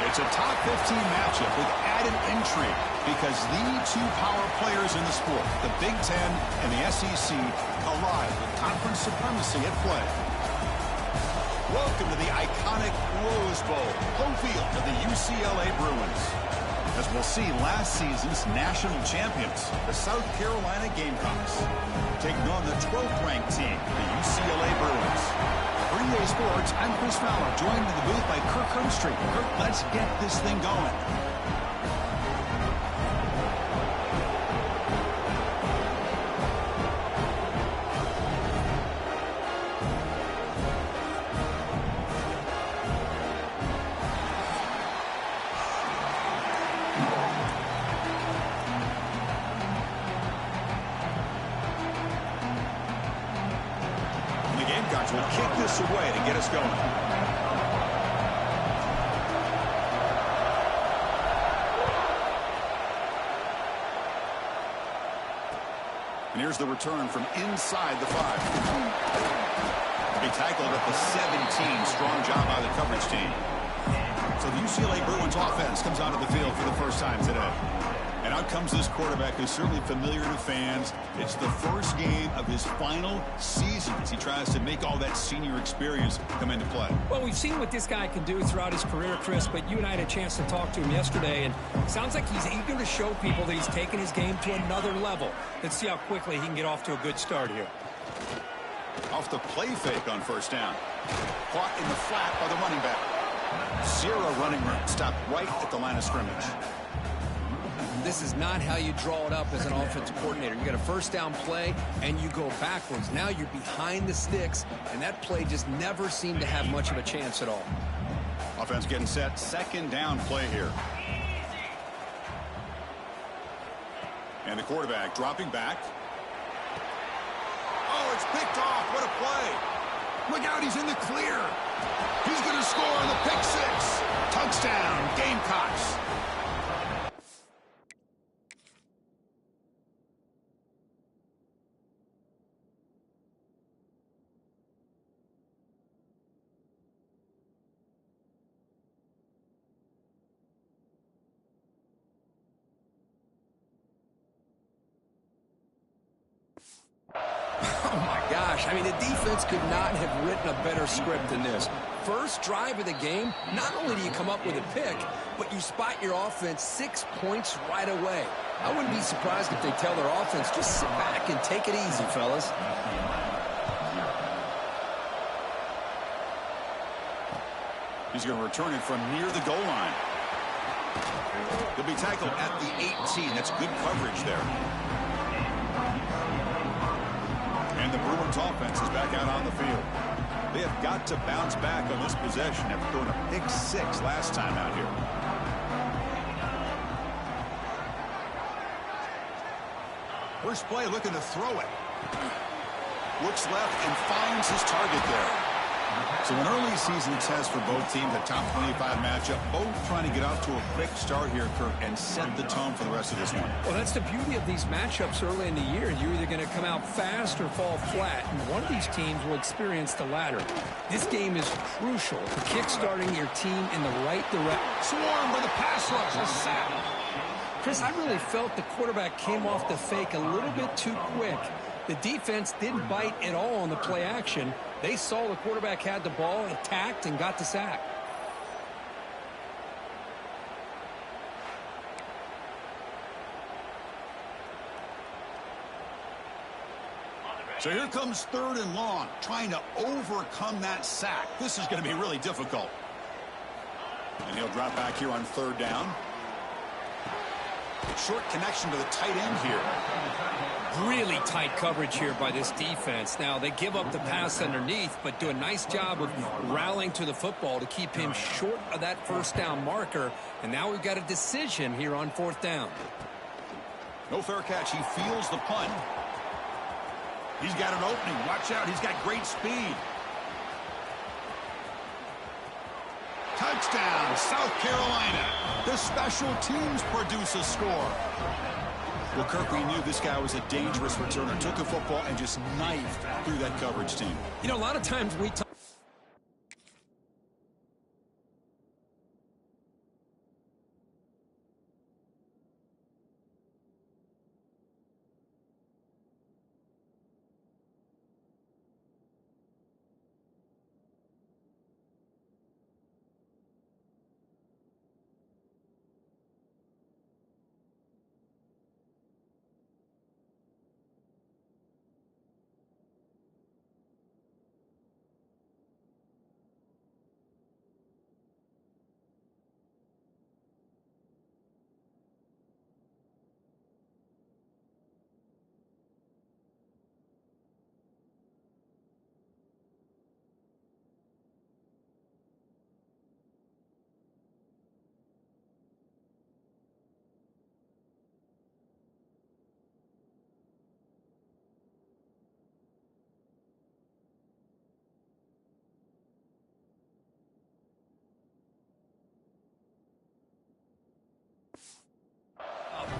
It's a top 15 matchup with added intrigue because the two power players in the sport, the Big Ten and the SEC, collide with conference supremacy at play. Welcome to the iconic Rose Bowl, home field of the UCLA Bruins. As we'll see, last season's national champions, the South Carolina Gamecocks, taking on the 12th-ranked team, the UCLA Bruins. For EA Sports, I'm Chris Fowler, joined in the booth by Kirk Herbstreit. Kirk, let's get this thing going. Will kick this away to get us going. And here's the return from inside the 5. To be tackled at the 17. Strong job by the coverage team. So the UCLA Bruins offense comes onto the field for the first time today. And out comes this quarterback who's certainly familiar to fans. It's the first game of his final season as he tries to make all that senior experience come into play. Well, we've seen what this guy can do throughout his career, Chris, but you and I had a chance to talk to him yesterday, and it sounds like he's eager to show people that he's taken his game to another level. Let's see how quickly he can get off to a good start here. Off the play fake on first down. Caught in the flat by the running back. Zero running room. Stopped right at the line of scrimmage. This is not how you draw it up as an offensive coordinator. You got a first down play, and you go backwards. Now you're behind the sticks, and that play just never seemed to have much of a chance at all. Offense getting set. Second down play here. And the quarterback dropping back. Oh, it's picked off. What a play. Look out, he's in the clear. He's going to score on the pick six. Touchdown, Gamecocks. Oh, my gosh. I mean, the defense could not have written a better script than this. First drive of the game, not only do you come up with a pick, but you spot your offense 6 points right away. I wouldn't be surprised if they tell their offense, just sit back and take it easy, fellas. He's going to return it from near the goal line. He'll be tackled at the 18. That's good coverage there. And the Bruins offense is back out on the field. They have got to bounce back on this possession after throwing a pick six last time out here. First play looking to throw it. Looks left and finds his target there. So an early season test for both teams, a top 25 matchup, both trying to get out to a quick start here, Kirk, and set the tone for the rest of this one. Well, that's the beauty of these matchups early in the year. You're either going to come out fast or fall flat, and one of these teams will experience the latter. This game is crucial to kick-starting your team in the right direction. Swarm with a pass rush, a sack. Chris, I really felt the quarterback came off the fake a little bit too quick. The defense didn't bite at all on the play action. They saw the quarterback had the ball, attacked, and got the sack. So here comes third and long, trying to overcome that sack. This is going to be really difficult. And he'll drop back here on third down. Short connection to the tight end here. Really tight coverage here by this defense. Now, they give up the pass underneath, but do a nice job of rallying to the football to keep him short of that first down marker. And now we've got a decision here on fourth down. No fair catch. He feels the punt. He's got an opening. Watch out. He's got great speed. Touchdown, South Carolina. The special teams produce a score. Well, Kirk, we knew this guy was a dangerous returner. Took the football and just knifed through that coverage team. You know, a lot of times we talk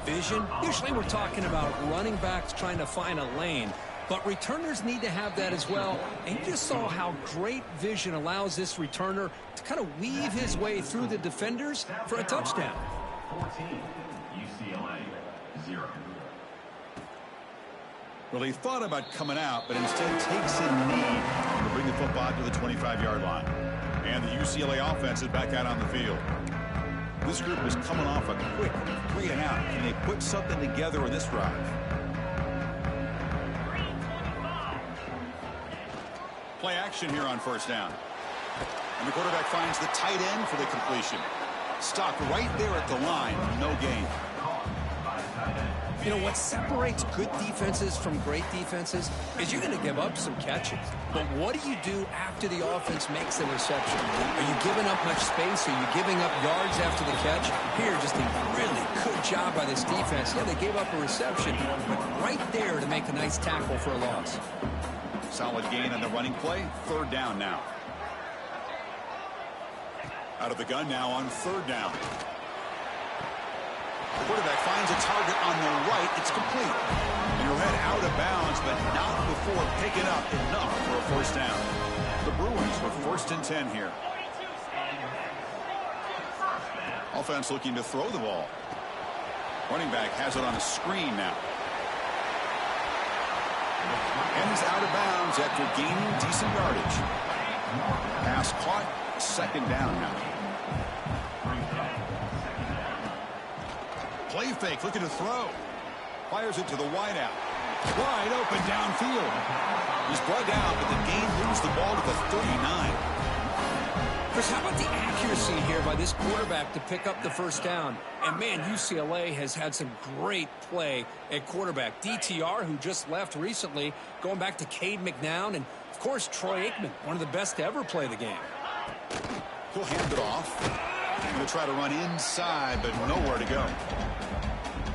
vision, usually we're talking about running backs trying to find a lane. But returners need to have that as well. And you just saw how great vision allows this returner to kind of weave his way through the defenders for a touchdown. 14, UCLA, 0. Well, he thought about coming out, but instead takes a knee to bring the football to the 25-yard line. And the UCLA offense is back out on the field. This group is coming off a quick 3 and out. Can they put something together in this drive? Play action here on first down. And the quarterback finds the tight end for the completion. Stopped right there at the line. No gain. You know, what separates good defenses from great defenses is you're going to give up some catches. But what do you do after the offense makes the reception? Are you giving up much space? Are you giving up yards after the catch? Here, just a really good job by this defense. Yeah, they gave up a reception, but right there to make a nice tackle for a loss. Solid gain on the running play. Third down now. Out of the gun now on third down. The quarterback finds a target on the right. It's complete. You're head out of bounds, but not before picking up enough for a first down. The Bruins were first and 10 here. Offense looking to throw the ball. Running back has it on a screen now. And he's out of bounds after gaining decent yardage. Pass caught. Second down now. Play fake, looking to throw. Fires it to the wideout. Wide open downfield. He's brought down, but the game moves the ball to the 39. Chris, how about the accuracy here by this quarterback to pick up the first down? And, man, UCLA has had some great play at quarterback. DTR, who just left recently, going back to Cade McNown, and, of course, Troy Aikman, one of the best to ever play the game. He'll hand it off. Going to try to run inside, but nowhere to go.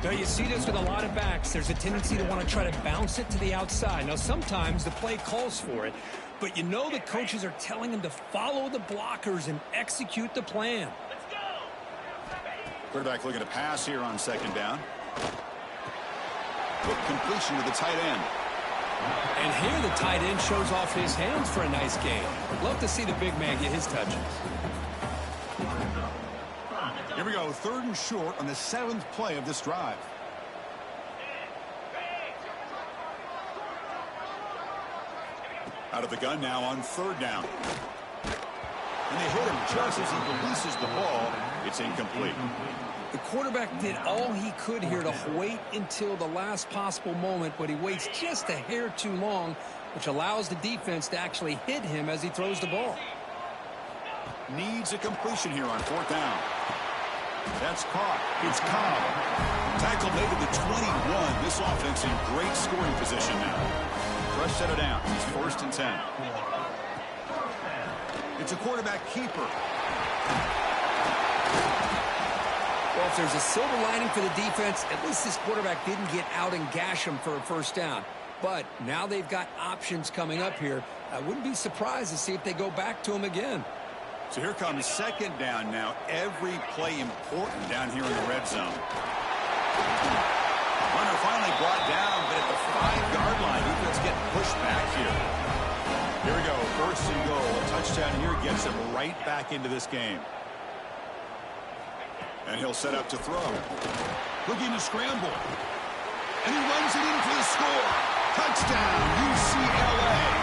Now, you see this with a lot of backs. There's a tendency to want to try to bounce it to the outside. Now, sometimes the play calls for it, but you know the coaches are telling him to follow the blockers and execute the plan. Quarterback looking to pass here on second down. Quick completion to the tight end. And here the tight end shows off his hands for a nice gain. Love to see the big man get his touches. Here we go, third and short on the 7th play of this drive. Out of the gun now on third down. And they hit him just as he releases the ball. It's incomplete. The quarterback did all he could here to wait until the last possible moment, but he waits just a hair too long, which allows the defense to actually hit him as he throws the ball. Needs a completion here on fourth down. That's caught. It's Cobb. Tackle made at the 21. This offense in great scoring position now. Rush set it down. It's first and 10. It's a quarterback keeper. Well, if there's a silver lining for the defense, at least this quarterback didn't get out and gash him for a first down. But now they've got options coming up here. I wouldn't be surprised to see if they go back to him again. So here comes second down now. Every play important down here in the red zone. Runner finally brought down, but at the 5-yard line, defense getting pushed back here. Here we go, first and goal. A touchdown here gets him right back into this game. And he'll set up to throw. Looking to scramble. And he runs it in for the score. Touchdown, UCLA.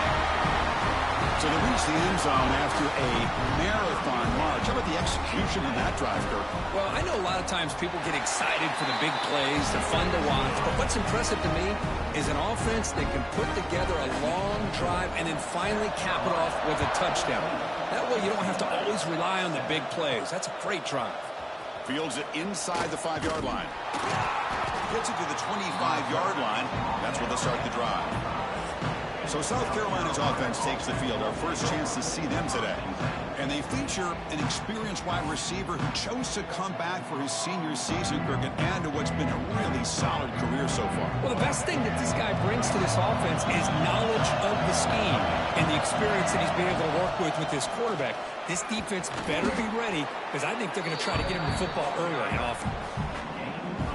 So they reach the end zone after a marathon march. How about the execution in that drive, Kirk? Well, I know a lot of times people get excited for the big plays. They're fun to watch. But what's impressive to me is an offense that can put together a long drive and then finally cap it off with a touchdown. That way you don't have to always rely on the big plays. That's a great drive. Fields it inside the 5-yard line. Gets it to the 25-yard line. That's where they'll start the drive. So South Carolina's offense takes the field. Our first chance to see them today. And they feature an experienced wide receiver who chose to come back for his senior season, Kirk, and add to what's been a really solid career so far. Well, the best thing that this guy brings to this offense is knowledge of the scheme and the experience that he's been able to work with this quarterback. This defense better be ready because I think they're going to try to get him the football early and often.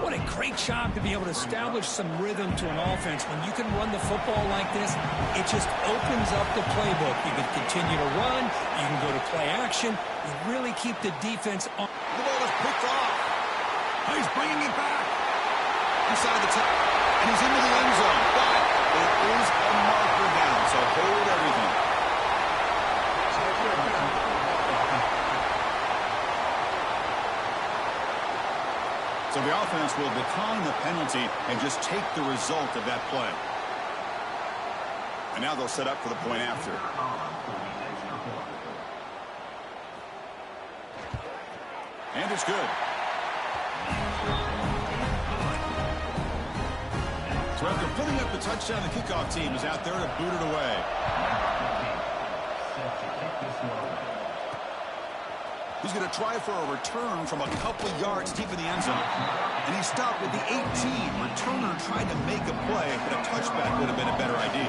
What a great job to be able to establish some rhythm to an offense. When you can run the football like this, it just opens up the playbook. You can continue to run. You can go to play action. You really keep the defense on. The ball is picked off. He's bringing it back. Inside the top. And he's into the end zone. But it is a marker down, so hold everything. So the offense will decline the penalty and just take the result of that play. And now they'll set up for the point after. And it's good. So after putting up the touchdown, the kickoff team is out there to boot it away. He's going to try for a return from a couple yards deep in the end zone. And he stopped at the 18. Returner tried to make a play, but a touchback would have been a better idea.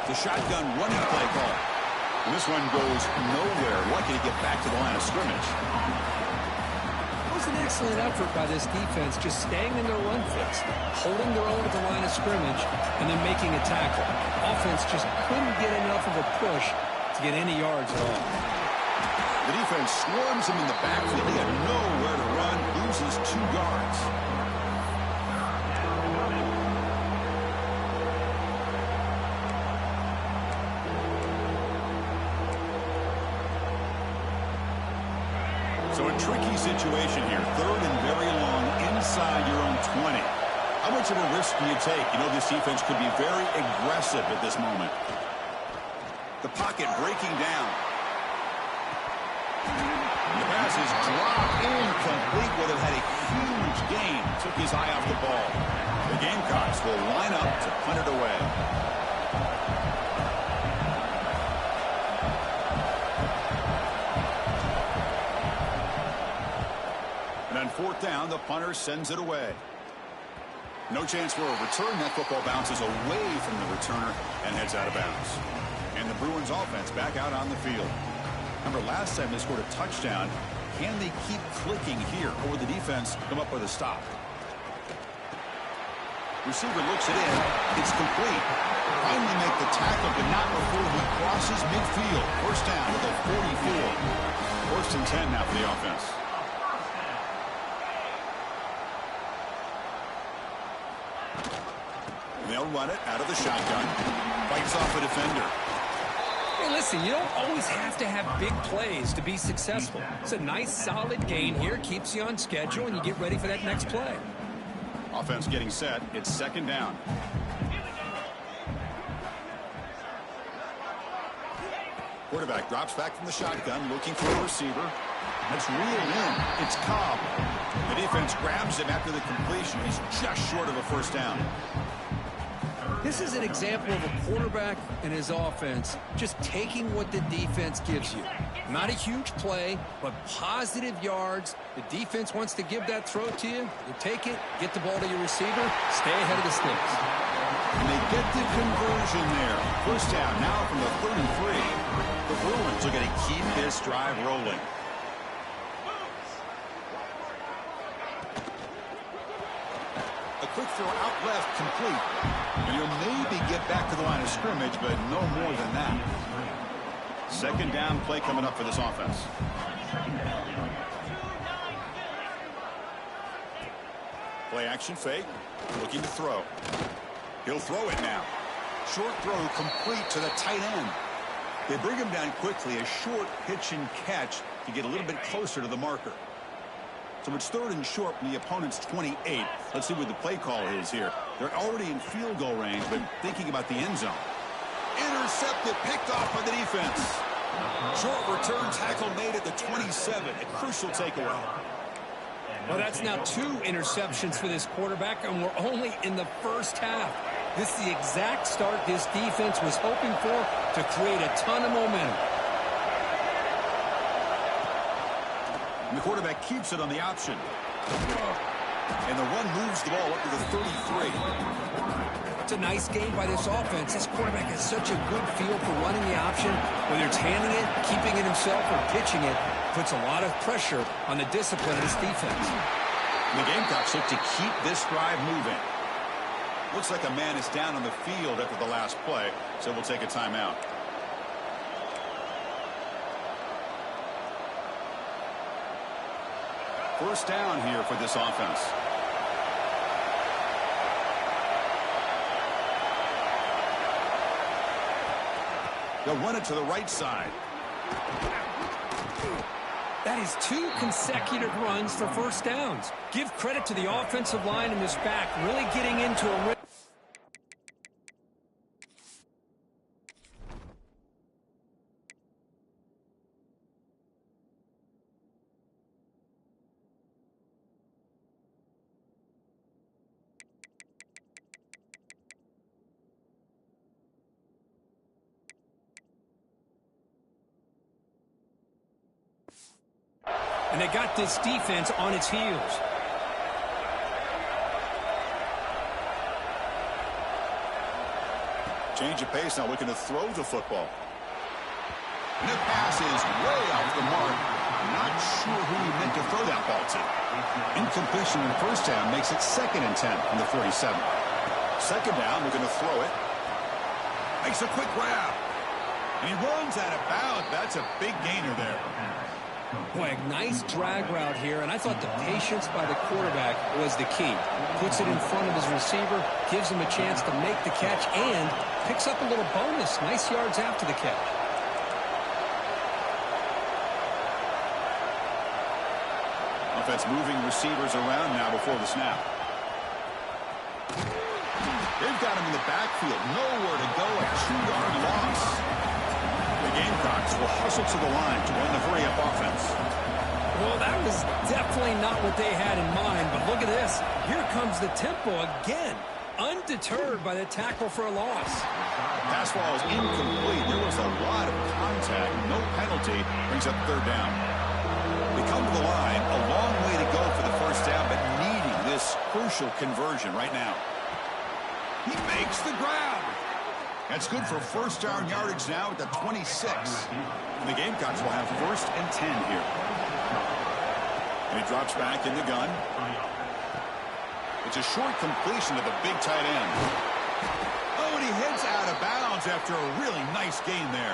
The shotgun running play call. And this one goes nowhere. Lucky to get back to the line of scrimmage. It was an excellent effort by this defense, just staying in their run fix, holding their own at the line of scrimmage, and then making a tackle. Offense just couldn't get enough of a push to get any yards at all. The defense swarms him in the backfield. He had nowhere to run, loses 2 yards. So a tricky situation here. 3rd and very long inside your own 20. How much of a risk do you take? You know, this defense could be very aggressive at this moment. The pocket breaking down. The pass is dropped incomplete. Would have had a huge gain. Took his eye off the ball. The Gamecocks will line up to punt it away. And on 4th down, the punter sends it away. No chance for a return. That football bounces away from the returner and heads out of bounds. And the Bruins offense back out on the field. Remember, last time they scored a touchdown. Can they keep clicking here, or will the defense come up with a stop? Receiver looks it in. It's complete. Finally make the tackle, but not before he crosses midfield. First down to the 44. 1st and 10 now for the offense. They'll run it out of the shotgun. Fights off a defender. Hey, listen, you don't always have to have big plays to be successful. It's a nice, solid gain here. Keeps you on schedule, and you get ready for that next play. Offense getting set. It's 2nd down. Quarterback drops back from the shotgun, looking for a receiver. That's reeled in. It's Cobb. The defense grabs him after the completion. He's just short of a first down. This is an example of a quarterback and his offense just taking what the defense gives you. Not a huge play, but positive yards. The defense wants to give that throw to you. You take it, get the ball to your receiver, stay ahead of the sticks. And they get the conversion there. First down now from the 33. The Bruins are going to keep this drive rolling. A quick throw out left, complete. And he'll maybe get back to the line of scrimmage, but no more than that. 2nd down play coming up for this offense. Play action fake, looking to throw. He'll throw it now. Short throw complete to the tight end. They bring him down quickly, a short pitch and catch to get a little bit closer to the marker. So it's 3rd and short from the opponent's 28. Let's see what the play call is here. They're already in field goal range, but thinking about the end zone. Intercepted, picked off by the defense. Short return tackle made at the 27. A crucial takeaway. Well, that's now 2 interceptions for this quarterback, and we're only in the first half. This is the exact start this defense was hoping for to create a ton of momentum. And the quarterback keeps it on the option. And the run moves the ball up to the 33. It's a nice game by this offense. This quarterback has such a good feel for running the option. Whether it's handing it, keeping it himself, or pitching it, puts a lot of pressure on the discipline of this defense. The Gamecocks look to keep this drive moving. Looks like a man is down on the field after the last play, so we'll take a timeout. First down here for this offense. They'll run it to the right side. That is 2 consecutive runs for first downs. Give credit to the offensive line in this back, really getting into a rhythm. And they got this defense on its heels. Change of pace, now looking to throw the football. And the pass is way off the mark. Not sure who he meant to throw that ball to. Incompletion in first down makes it 2nd and 10 from the 47. Second down, looking to throw it. Makes a quick grab. And he runs out of bounds. That's a big gainer there. Boy, a nice drag route here, and I thought the patience by the quarterback was the key. Puts it in front of his receiver, gives him a chance to make the catch, and picks up a little bonus. Nice yards after the catch. Offense moving receivers around now before the snap. They've got him in the backfield. Nowhere to go, a 2-yard loss. The Gamecocks will hustle to the line to run the hurry-up offense. Well, that was definitely not what they had in mind, but look at this. Here comes the tempo again, undeterred by the tackle for a loss. Pass ball is incomplete. There was a lot of contact. No penalty. Brings up 3rd down. They come to the line. A long way to go for the first down, but needing this crucial conversion right now. He makes the grab. That's good for first down yardage now at the 26. And the Gamecocks will have 1st and 10 here. And he drops back in the gun. It's a short completion to the big tight end. Oh, and he heads out of bounds after a really nice gain there.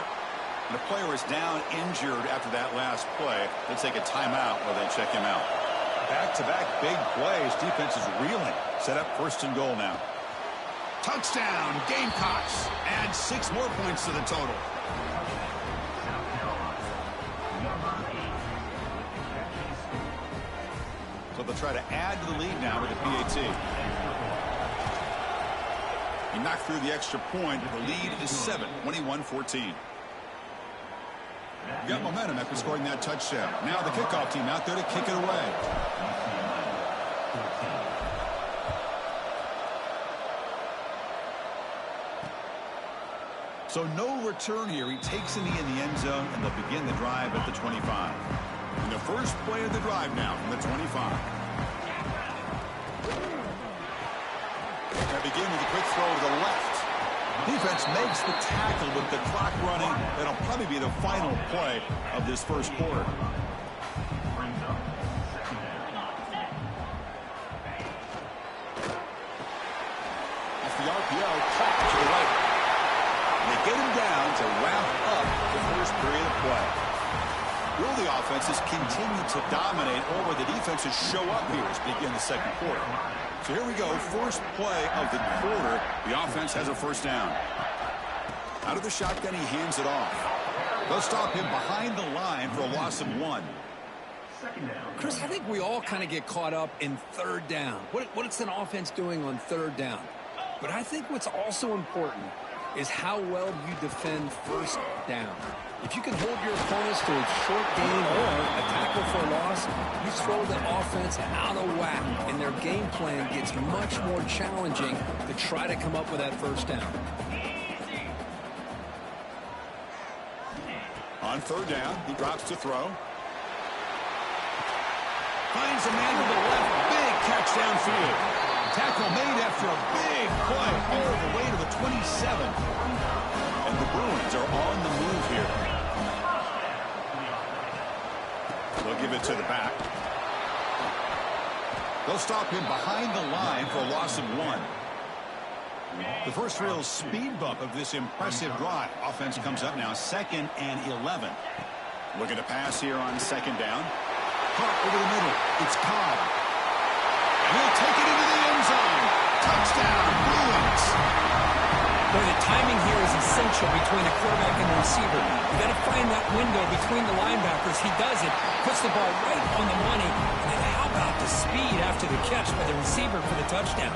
And the player is down injured after that last play. They'll take a timeout while they check him out. Back-to-back big plays. Defense is reeling. Set up 1st and goal now. Touchdown, Gamecocks. Add 6 more points to the total. So they'll try to add to the lead now with the PAT. He knocked through the extra point. The lead is 7, 21-14. Got momentum after scoring that touchdown. Now the kickoff team out there to kick it away. So no return here. He takes a knee in the end zone, and they'll begin the drive at the 25. And the first play of the drive now from the 25. They begin with a quick throw to the left. Defense makes the tackle with the clock running. That'll probably be the final play of this first quarter. That's the RPO, clock to the right. They get him down to wrap up the first period of play. Will the offenses continue to dominate, or will the defenses show up here as we begin the second quarter? So here we go, first play of the quarter. The offense has a first down. Out of the shotgun, he hands it off. They'll stop him behind the line for a loss of 1. Chris, I think we all kind of get caught up in 3rd down. What's an offense doing on 3rd down? But I think what's also important is how well you defend first down. If you can hold your opponents to a short gain or a tackle for a loss, you throw the offense out of whack, and their game plan gets much more challenging to try to come up with that first down. On 3rd down, he drops to throw. Finds a man to the left. Big catch downfield. Tackle made after a big play all the way to the 27. And the Bruins are on the move here. They'll give it to the back. They'll stop him behind the line for a loss of 1. The first real speed bump of this impressive drive. Offense comes up now, 2nd and 11. Looking to pass here on 2nd down. Caught over the middle. It's Cobb. And he'll take it into the end zone. Touchdown, Bruins. Boy, the timing here is essential between the quarterback and the receiver. You got to find that window between the linebackers. He does it, puts the ball right on the money. And then how about the speed after the catch by the receiver for the touchdown?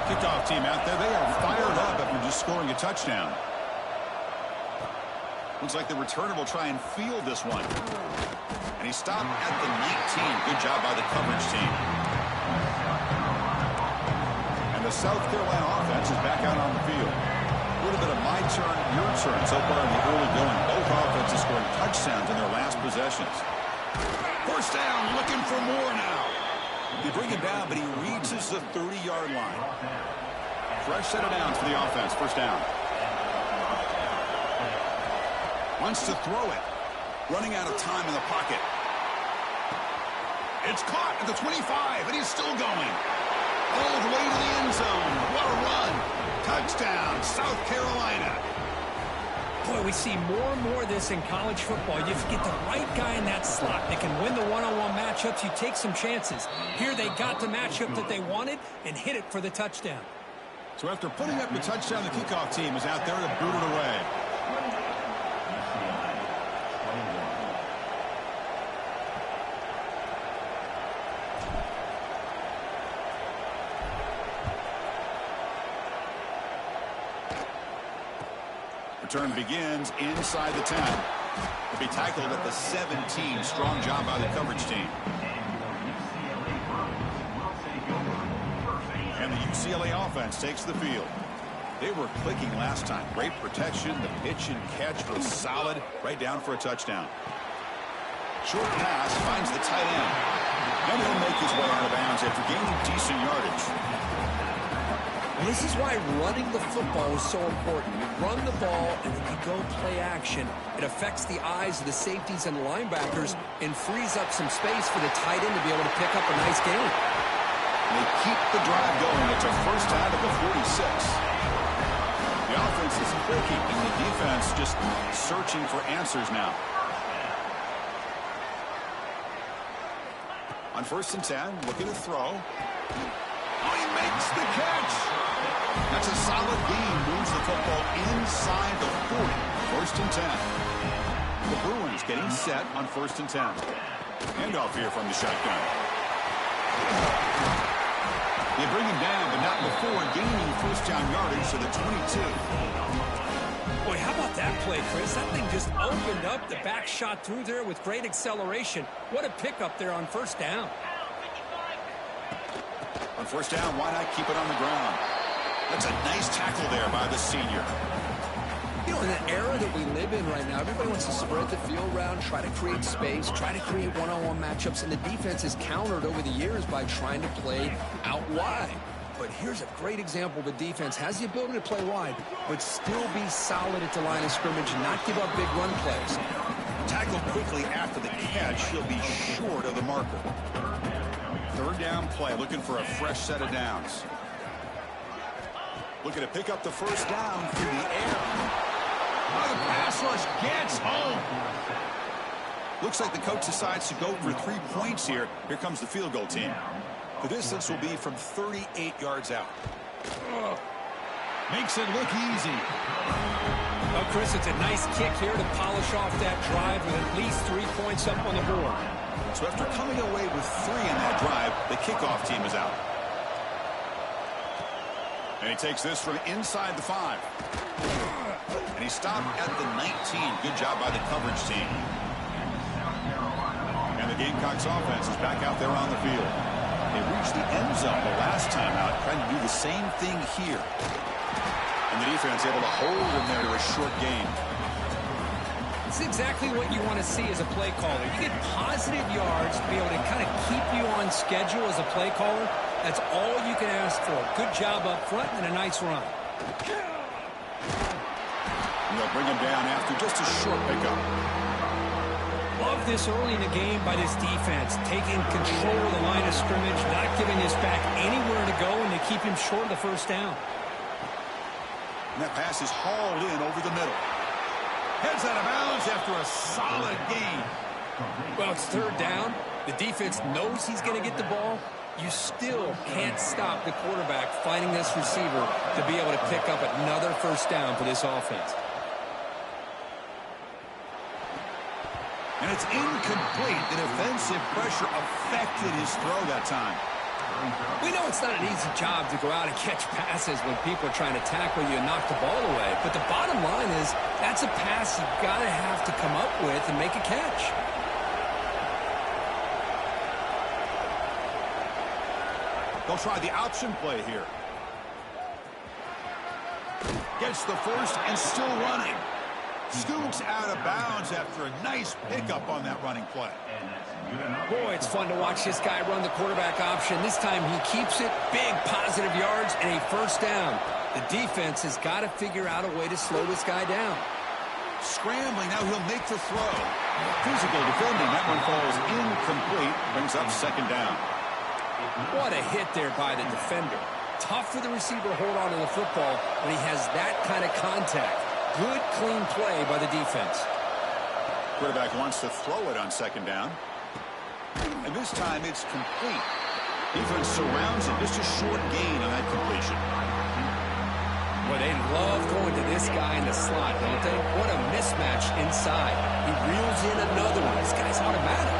Kickoff team out there. They are fired up after just scoring a touchdown. Looks like the returner will try and field this one. And he stopped at the 19. Good job by the coverage team. And the South Carolina offense is back out on the field. A little bit of my turn, your turn so far in the early going. Both offenses scoring touchdowns in their last possessions. First down, looking for more now. They bring him down, but he reaches the 30-yard line. Fresh set of downs for the offense. First down. Wants to throw it. Running out of time in the pocket. It's caught at the 25, and he's still going. All the way to the end zone. What a run. Touchdown, South Carolina. Boy, we see more and more of this in college football. You get the right guy in that slot that can win the one-on-one matchups. You take some chances. Here they got the matchup that they wanted and hit it for the touchdown. So after putting up the touchdown, the kickoff team is out there to boot it away. Return begins inside the 10. He'll be tackled at the 17. Strong job by the coverage team. And the UCLA offense takes the field. They were clicking last time. Great protection. The pitch and catch was solid. Right down for a touchdown. Short pass finds the tight end. And he'll make his way out of bounds after gaining decent yardage. This is why running the football is so important. You run the ball, and then you go play action. It affects the eyes of the safeties and linebackers and frees up some space for the tight end to be able to pick up a nice gain. They keep the drive going. It's a first down at the 46. The offense is clicking, and the defense just searching for answers now. On 1st and 10, looking to throw. Oh, he makes the catch. That's a solid gain. Moves the football inside the 40. 1st and 10. The Bruins getting set on 1st and 10. Handoff here from the shotgun. They bring him down, but not before gaining first down yardage to the 22. Boy, how about that play, Chris? That thing just opened up. The back shot through there with great acceleration. What a pickup there on first down. On first down, why not keep it on the ground? That's a nice tackle there by the senior. You know, in the era that we live in right now, everybody wants to spread the field around, try to create space, try to create one-on-one matchups, and the defense is countered over the years by trying to play out wide. But here's a great example of a defense has the ability to play wide, but still be solid at the line of scrimmage and not give up big run plays. Tackled quickly after the catch. He'll be short of the marker. 3rd down play, looking for a fresh set of downs. Looking to pick up the first down through the air. Oh, the pass rush gets home. Looks like the coach decides to go for 3 points here. Here comes the field goal team. The distance will be from 38 yards out. Makes it look easy. Well, Chris, it's a nice kick here to polish off that drive with at least 3 points up on the board. So after coming away with 3 in that drive, the kickoff team is out. And he takes this from inside the 5. And he stopped at the 19. Good job by the coverage team. And the Gamecocks offense is back out there on the field. They reached the end zone the last time out, trying to do the same thing here. And the defense able to hold him there to a short gain. It's exactly what you want to see as a play caller. You get positive yards to be able to kind of keep you on schedule as a play caller. That's all you can ask for. Good job up front and a nice run. They'll bring him down after just a short pickup. Love this early in the game by this defense, taking control of the line of scrimmage, not giving this back anywhere to go, and they keep him short of the first down. And that pass is hauled in over the middle. Heads out of bounds after a solid gain. Well, it's third down. The defense knows he's going to get the ball. You still can't stop the quarterback finding this receiver to be able to pick up another first down for this offense. And it's incomplete. The defensive pressure affected his throw that time. We know it's not an easy job to go out and catch passes when people are trying to tackle you and knock the ball away. But the bottom line is that's a pass you've got to have to come up with and make a catch. They'll try the option play here. Gets the first and still running. Scoots out of bounds after a nice pickup on that running play. Boy, it's fun to watch this guy run the quarterback option. This time he keeps it. Big positive yards and a first down. The defense has got to figure out a way to slow this guy down. Scrambling, now he'll make the throw. Physical defending, that one falls incomplete. Brings up second down. What a hit there by the defender. Tough for the receiver to hold on to the football when he has that kind of contact. Good, clean play by the defense. Quarterback wants to throw it on second down. And this time it's complete. Defense surrounds him. Just a short gain on that completion. Well, they love going to this guy in the slot, don't they? What a mismatch inside. He reels in another one. This guy's automatic.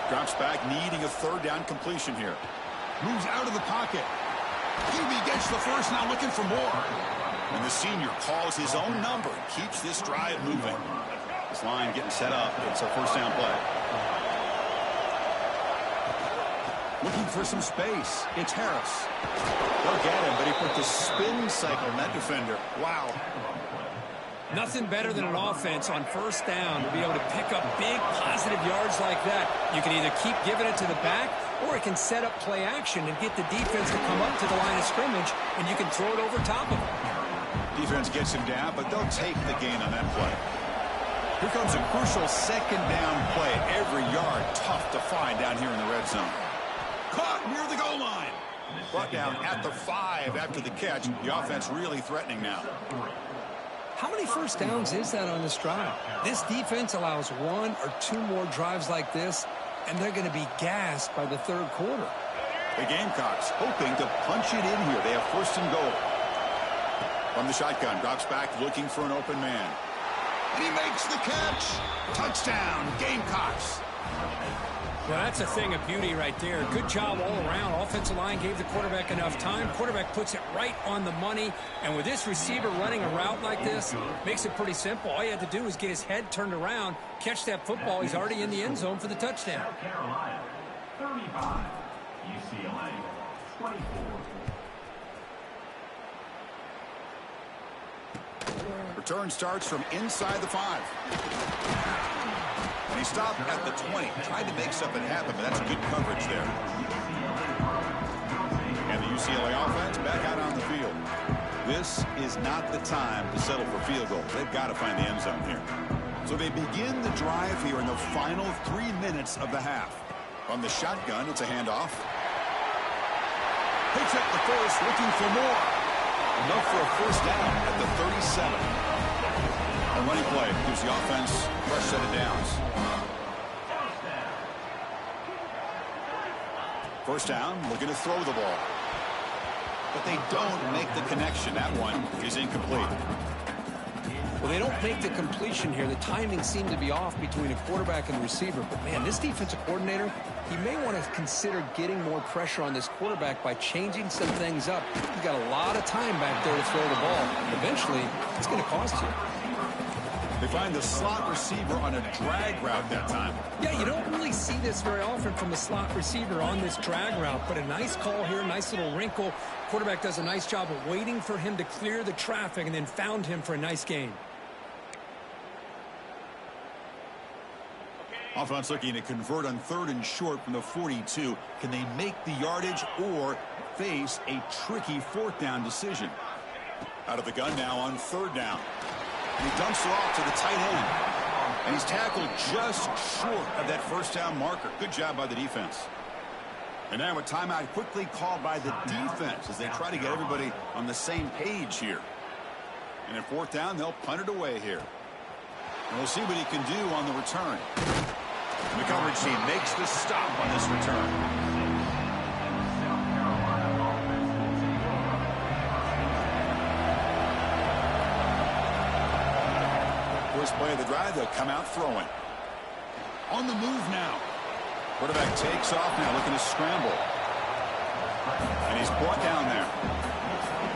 Drops back, needing a third down completion here. Moves out of the pocket. QB gets the first, now looking for more. And the senior calls his own number and keeps this drive moving. This line getting set up. It's a first down play. Looking for some space. It's Harris. They'll get him, but he put the spin cycle on that defender. Wow. Nothing better than an offense on first down to be able to pick up big positive yards like that. You can either keep giving it to the back, or it can set up play action and get the defense to come up to the line of scrimmage, and you can throw it over top of them. Defense gets him down, but they'll take the gain on that play. Here comes a crucial second down play. Every yard tough to find down here in the red zone. Caught near the goal line. Brought down at the 5 after the catch. The offense really threatening now. How many first downs is that on this drive? This defense allows 1 or 2 more drives like this, and they're going to be gassed by the third quarter. The Gamecocks hoping to punch it in here. They have first and goal. From the shotgun, drops back looking for an open man. And he makes the catch. Touchdown, Gamecocks. Well, that's a thing of beauty right there. Good job all around. Offensive line gave the quarterback enough time. Quarterback puts it right on the money. And with this receiver running a route like this, makes it pretty simple. All you had to do is get his head turned around, catch that football. He's already in the end zone for the touchdown. South Carolina, 35. UCLA, 24. Return starts from inside the 5. And he stopped at the 20. Tried to make something happen, but that's good coverage there. And the UCLA offense back out on the field. This is not the time to settle for field goals. They've got to find the end zone here. So they begin the drive here in the final 3 minutes of the half. From the shotgun, it's a handoff. Picks up the first, looking for more. Enough for a first down at the 37. A running play gives the offense a fresh set of downs. First down, looking to throw the ball. But they don't make the connection. That one is incomplete. Well, they don't make the completion here. The timing seemed to be off between a quarterback and the receiver. But, man, this defensive coordinator, he may want to consider getting more pressure on this quarterback by changing some things up. He's got a lot of time back there to throw the ball. Eventually, it's going to cost you. They find the slot receiver on a drag route that time. Yeah, you don't really see this very often from the slot receiver on this drag route, but a nice call here, nice little wrinkle. Quarterback does a nice job of waiting for him to clear the traffic and then found him for a nice gain. Offense looking to convert on 3rd and short from the 42. Can they make the yardage or face a tricky 4th down decision? Out of the gun now on 3rd down. And he dumps it off to the tight end. And he's tackled just short of that 1st down marker. Good job by the defense. And now a timeout quickly called by the defense as they try to get everybody on the same page here. And at 4th down, they'll punt it away here. And we'll see what he can do on the return. And the coverage team makes the stop on this return. First play of the drive, they'll come out throwing. On the move now. Quarterback takes off now, looking to scramble. And he's brought down there.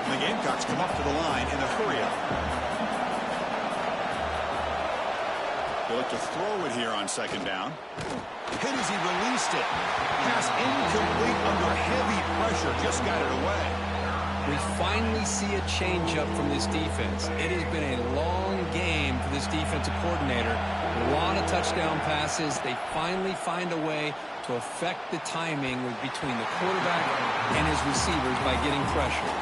And the Gamecocks come up to the line in a hurry-up. They look to throw it here on 2nd down. Hit as he released it. Pass incomplete under heavy pressure. Just got it away. We finally see a change-up from this defense. It has been a long game for this defensive coordinator. A lot of touchdown passes. They finally find a way to affect the timing between the quarterback and his receivers by getting pressure.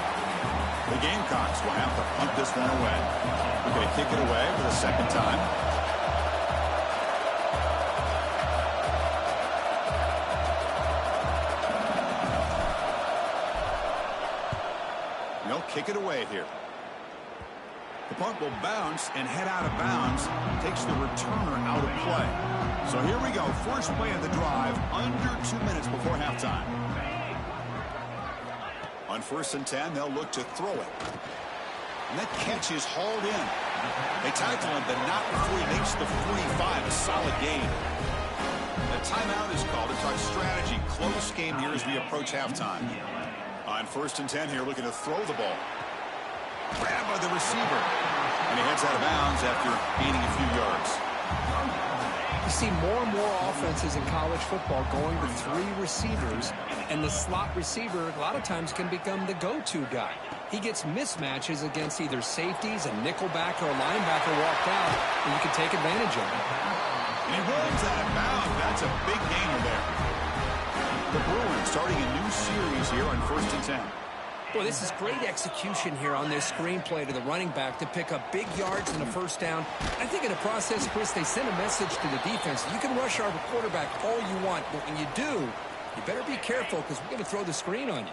The Gamecocks will have to punt this one away. We're going to kick it away for the 2nd time. They'll kick it away here. The punt will bounce and head out of bounds. Takes the returner out of play. So here we go. First play of the drive under 2 minutes before halftime. On 1st and 10, they'll look to throw it. And that catch is hauled in. They tackle him, but not before he makes the 45. A solid gain. The timeout is called to talk strategy. Close game here as we approach halftime. On 1st and 10 here, looking to throw the ball. Grabbed by the receiver. And he heads out of bounds after gaining a few yards. You see more and more offenses in college football going to 3 receivers, and the slot receiver a lot of times can become the go-to guy. He gets mismatches against either safeties, a nickelback, or a linebacker walked out, and you can take advantage of it. And he rolls out of bounds. That's a big gainer there. The Bruins starting a new series here on 1st and 10. Boy, this is great execution here on this screenplay to the running back to pick up big yards in the 1st down. I think in the process, Chris, they send a message to the defense. You can rush our quarterback all you want, but when you do, you better be careful because we're going to throw the screen on you.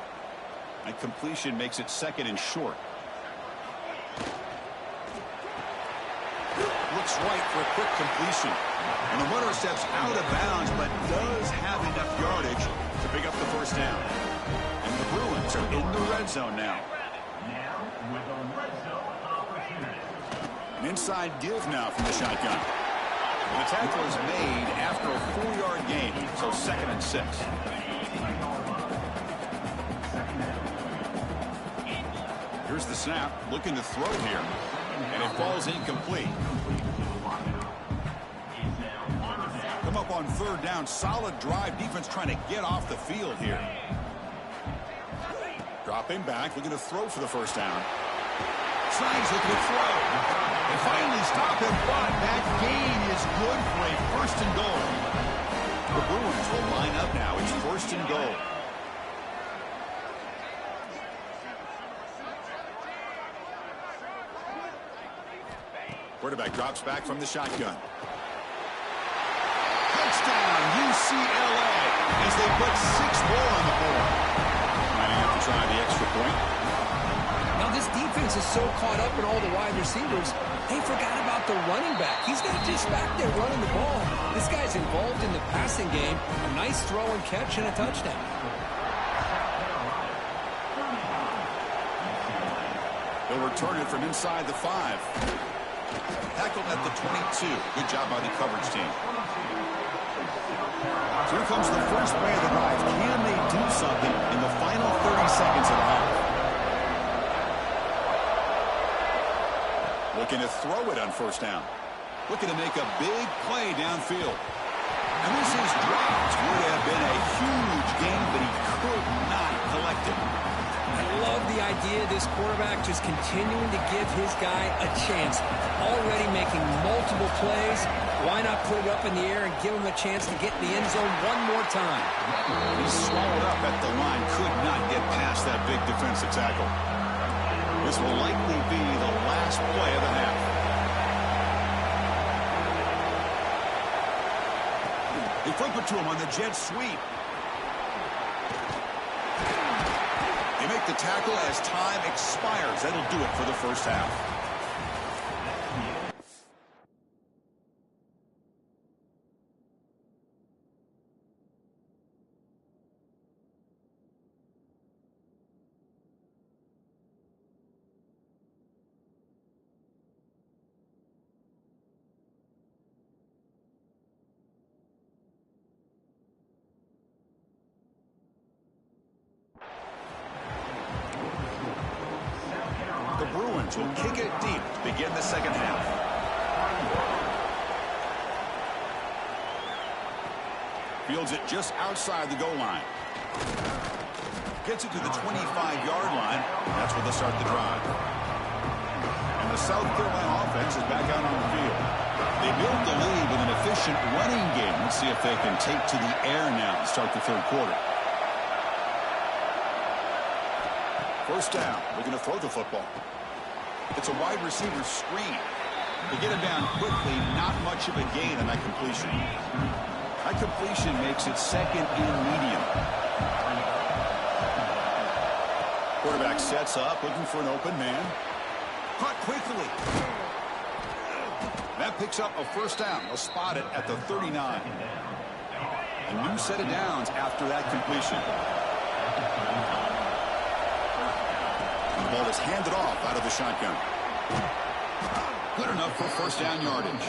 And completion makes it 2nd and short. Looks right for a quick completion. And the runner steps out of bounds, but does have enough yardage to pick up the 1st down. And the Bruins are in the red zone now. An inside give now from the shotgun. And the tackle is made after a 4-yard gain, so 2nd and 6. Here's the snap, looking to throw here. And it falls incomplete. Come up on 3rd down. Solid drive. Defense trying to get off the field here. Dropping back. Looking to throw for the 1st down. Slides looking to throw. They finally stop him, but that gain is good for a 1st and goal. The Bruins will line up now. It's 1st and goal. Quarterback drops back from the shotgun. Touchdown, UCLA, as they put 6 more on the board. Might have to try the extra point. Now this defense is so caught up in all the wide receivers, they forgot about the running back. He's not just back there running the ball. This guy's involved in the passing game. A nice throw and catch and a touchdown. They'll return it from inside the 5. Tackled at the 22. Good job by the coverage team. So here comes the first play of the drive. Can they do something in the final 30 seconds of the half? Looking to throw it on 1st down. Looking to make a big play downfield. And this is dropped. Would have been a huge gain, but he could not collect it. I love the the idea of this quarterback just continuing to give his guy a chance. Already making multiple plays. Why not put it up in the air and give him a chance to get in the end zone one more time? He's swallowed up at the line. Could not get past that big defensive tackle. This will likely be the last play of the half. They flip it to him on the jet sweep. They make the tackle as time expires. That'll do it for the first half. The Bruins will kick it deep to begin the second half. Fields it just outside the goal line. Gets it to the 25-yard line. That's where they start the drive. And the South Carolina offense is back out on the field. They built the lead with an efficient running game. Let's see if they can take to the air now and start the third quarter. First down, looking to throw the football. It's a wide receiver screen. They get him down quickly, not much of a gain on that completion. That completion makes it second and medium. Quarterback sets up, looking for an open man. Caught quickly. That picks up a first down. They'll spot it at the 39. A new set of downs after that completion. The ball is handed off out of the shotgun. Good enough for first down yardage.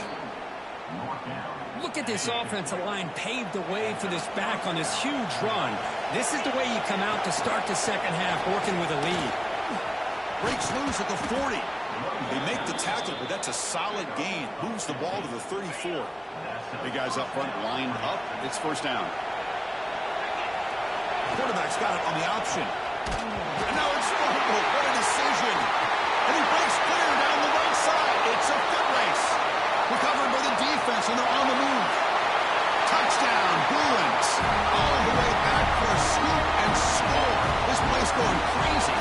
Look at this offensive line paved the way for this back on this huge run. This is the way you come out to start the second half, working with a lead. Breaks loose at the 40. They make the tackle, but that's a solid gain. Moves the ball to the 34. The guys up front lined up. It's first down. Quarterback's got it on the option. And now it's Romo. What a decision. And he breaks clear down the right side. It's a foot race. Recovered by the defense, and they're on the move. Touchdown, Bruins. All the way back for a scoop and score. This place going crazy.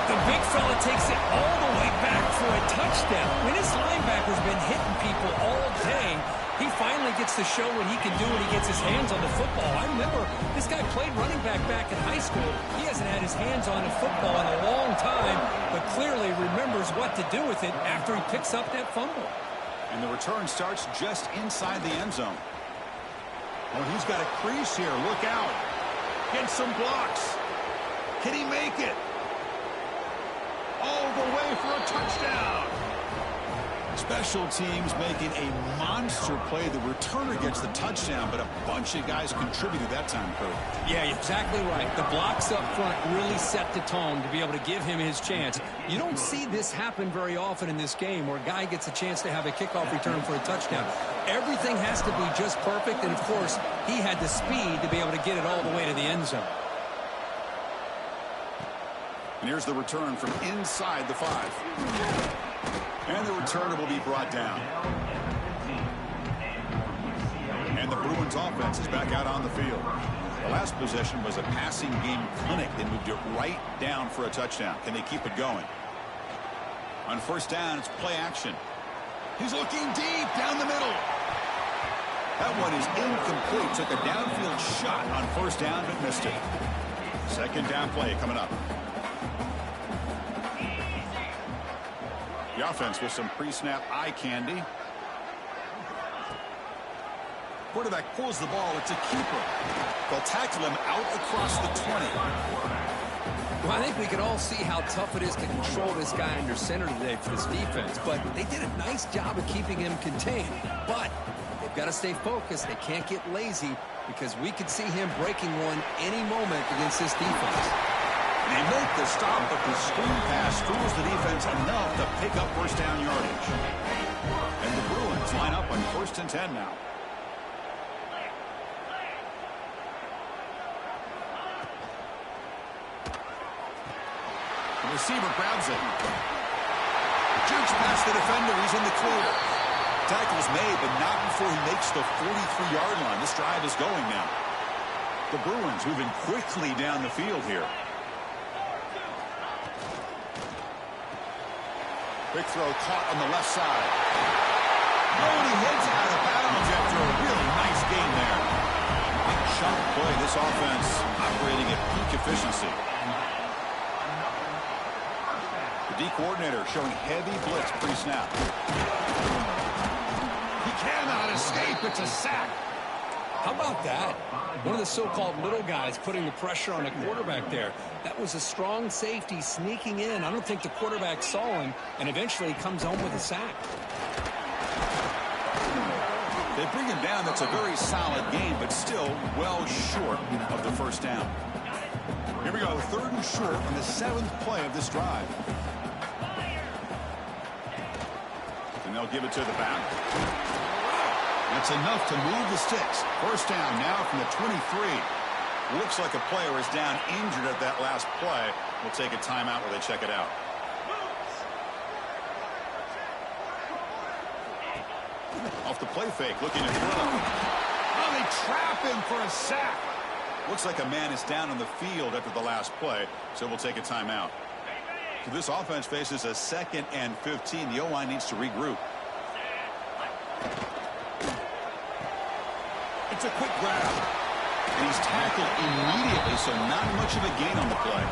The big fella takes it all the way back for a touchdown. When his linebacker's been hitting people all day, he finally gets to show what he can do when he gets his hands on the football. I remember this guy played running back in high school. He hasn't had his hands on a football in a long time, but clearly remembers what to do with it after he picks up that fumble. And the return starts just inside the end zone. Oh, he's got a crease here. Look out. Get some blocks. Can he make it? All the way for a touchdown. Special teams making a monster play. The returner gets the touchdown, but a bunch of guys contributed that time, Kurt. Yeah, you're exactly right. The blocks up front really set the tone to be able to give him his chance. You don't see this happen very often in this game where a guy gets a chance to have a kickoff return for a touchdown. Everything has to be just perfect, and of course, he had the speed to be able to get it all the way to the end zone. And here's the return from inside the 5. And the returner will be brought down. And the Bruins offense is back out on the field. The last possession was a passing game clinic. They moved it right down for a touchdown. Can they keep it going? On first down, it's play action. He's looking deep down the middle. That one is incomplete. Took a downfield shot on first down, but missed it. Second down play coming up. The offense with some pre-snap eye candy. Quarterback pulls the ball. It's a keeper. They'll tackle him out across the 20. Well, I think we can all see how tough it is to control this guy under center today for this defense, but they did a nice job of keeping him contained. But they've got to stay focused. They can't get lazy because we could see him breaking one any moment against this defense. They make the stop, but the screen pass fools the defense enough to pick up first down yardage. And the Bruins line up on 1st and 10 now. The receiver grabs it. Jukes past the defender. He's in the clear. Tackle's made, but not before he makes the 43-yard line. This drive is going now. The Bruins moving quickly down the field here. Big throw caught on the left side. Oh, and he heads out of bounds after a really nice game there. Big chunk play. This offense operating at peak efficiency. The D coordinator showing heavy blitz pre-snap. He cannot escape. It's a sack. How about that? One of the so-called little guys putting the pressure on the quarterback there. That was a strong safety sneaking in. I don't think the quarterback saw him, and eventually comes home with a sack. They bring him down. That's a very solid game, but still well short of the first down. Here we go, 3rd and short on the 7th play of this drive. And they'll give it to the back. That's enough to move the sticks. First down now from the 23. Looks like a player is down injured at that last play. We'll take a timeout while they check it out. Off the play fake, looking to throw. Oh, they trap him for a sack. Looks like a man is down on the field after the last play, so we'll take a timeout. So this offense faces a 2nd and 15. The O-line needs to regroup. It's a quick grab. And he's tackled immediately, so not much of a gain on the play.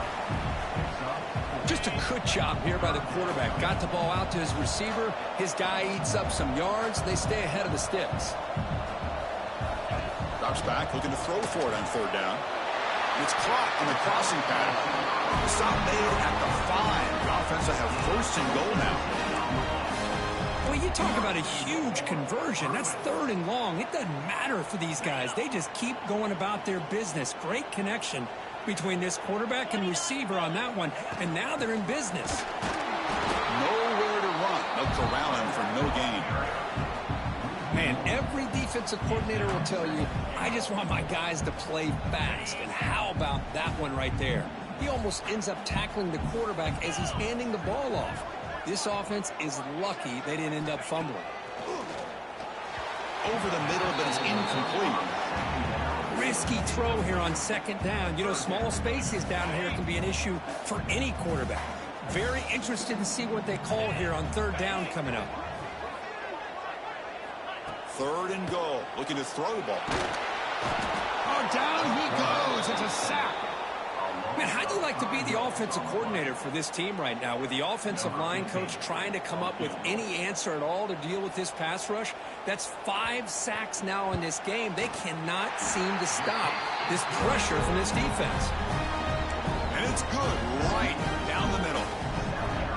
Just a good job here by the quarterback. Got the ball out to his receiver. His guy eats up some yards. They stay ahead of the sticks. Drops back, looking to throw for it on 3rd down. And it's caught on the crossing pattern. The stop made at the 5. The offense will have 1st and goal now. Well, you talk about a huge conversion. That's 3rd and long. It doesn't matter for these guys. They just keep going about their business. Great connection between this quarterback and receiver on that one. And now they're in business. Nowhere to run. They'll corral him for no gain. Man, every defensive coordinator will tell you, I just want my guys to play fast. And how about that one right there? He almost ends up tackling the quarterback as he's handing the ball off. This offense is lucky they didn't end up fumbling. Over the middle, but it's incomplete. Risky throw here on 2nd down. You know, small spaces down here can be an issue for any quarterback. Very interested to see what they call here on 3rd down coming up. 3rd and goal. Looking to throw the ball. Oh, down he goes. It's a sack. Man, how do you like to be the offensive coordinator for this team right now with the offensive line coach trying to come up with any answer at all to deal with this pass rush? That's 5 sacks now in this game. They cannot seem to stop this pressure from this defense. And it's good right down the middle.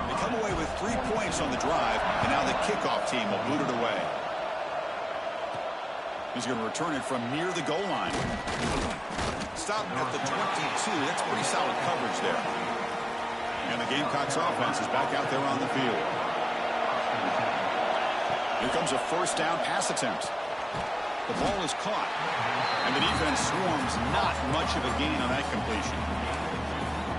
They come away with 3 points on the drive, and now the kickoff team will boot it away. He's going to return it from near the goal line. Stopped at the 22. That's pretty solid coverage there. And the Gamecocks offense is back out there on the field. Here comes a 1st down pass attempt. The ball is caught. And the defense swarms. Not much of a gain on that completion.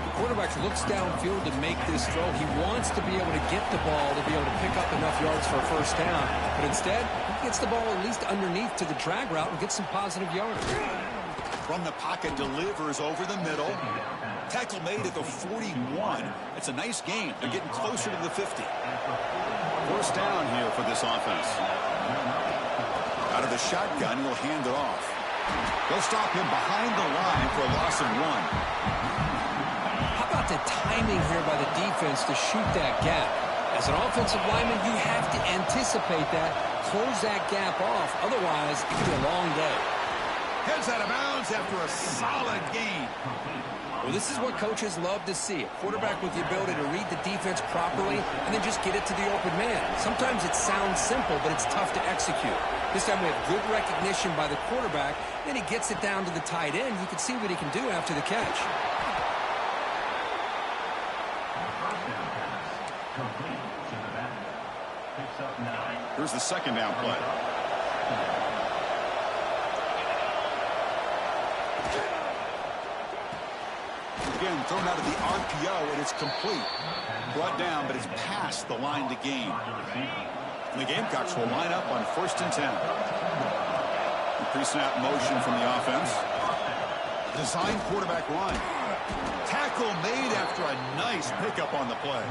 The quarterback looks downfield to make this throw. He wants to be able to get the ball to be able to pick up enough yards for a 1st down. But instead, he gets the ball at least underneath to the drag route and gets some positive yards. From the pocket, delivers over the middle. Tackle made at the 41. It's a nice game. They're getting closer to the 50. 1st down here for this offense. Out of the shotgun, he'll hand it off. They'll stop him behind the line for a loss of 1. How about the timing here by the defense to shoot that gap? As an offensive lineman, you have to anticipate that, close that gap off. Otherwise, it could be a long day. Heads out of bounds after a solid gain. Well, this is what coaches love to see. A quarterback with the ability to read the defense properly and then just get it to the open man. Sometimes it sounds simple, but it's tough to execute. This time we have good recognition by the quarterback. Then he gets it down to the tight end. You can see what he can do after the catch. Here's the 2nd down play. Again, end thrown out of the RPO, and it's complete. Brought down, but it's past the line to gain. And the Gamecocks will line up on 1st and 10. The pre-snap motion from the offense. Design quarterback run. Tackle made after a nice pickup on the play.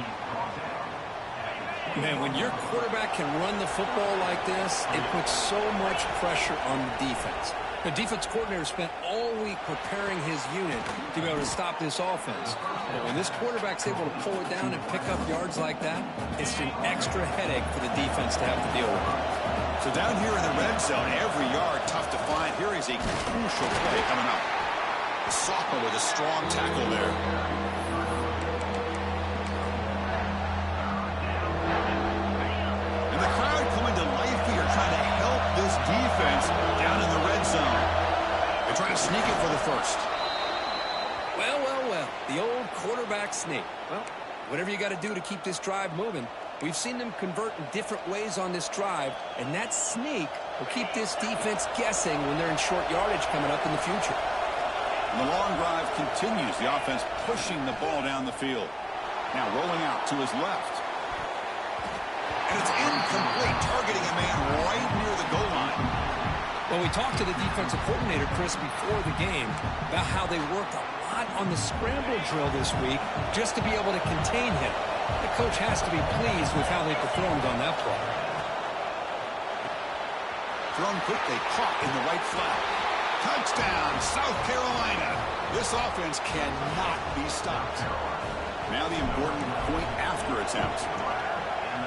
Man, when your quarterback can run the football like this, it puts so much pressure on the defense. The defense coordinator spent all week preparing his unit to be able to stop this offense. But when this quarterback's able to pull it down and pick up yards like that, it's an extra headache for the defense to have to deal with. So down here in the red zone, every yard tough to find. Here is a crucial play coming up. The sophomore with a strong tackle there. And the crowd coming to life here, trying to help this defense down in the red zone. They're trying to sneak it for the first. Well, the old quarterback sneak. Well, whatever you got to do to keep this drive moving. We've seen them convert in different ways on this drive, and that sneak will keep this defense guessing when they're in short yardage coming up in the future. And the long drive continues. The offense pushing the ball down the field. Now rolling out to his left. And it's incomplete, targeting a man right near the goal line. Well, we talked to the defensive coordinator, Chris, before the game about how they worked a lot on the scramble drill this week just to be able to contain him. The coach has to be pleased with how they performed on that play. Thrown quickly, caught in the right flat. Touchdown, South Carolina. This offense cannot be stopped. Now the important point after attempt.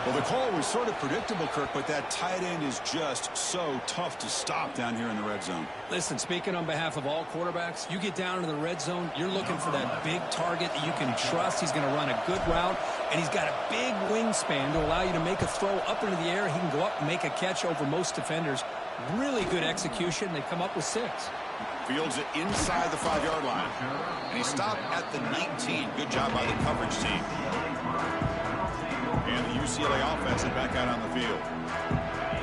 Well, the call was sort of predictable, Kirk, but that tight end is just so tough to stop down here in the red zone. Listen, speaking on behalf of all quarterbacks, you get down into the red zone, you're looking for that big target that you can trust. He's going to run a good route, and he's got a big wingspan to allow you to make a throw up into the air. He can go up and make a catch over most defenders. Really good execution. They come up with 6. Fields it inside the 5-yard line. And he stopped at the 19. Good job by the coverage team. And the UCLA offense is back out on the field.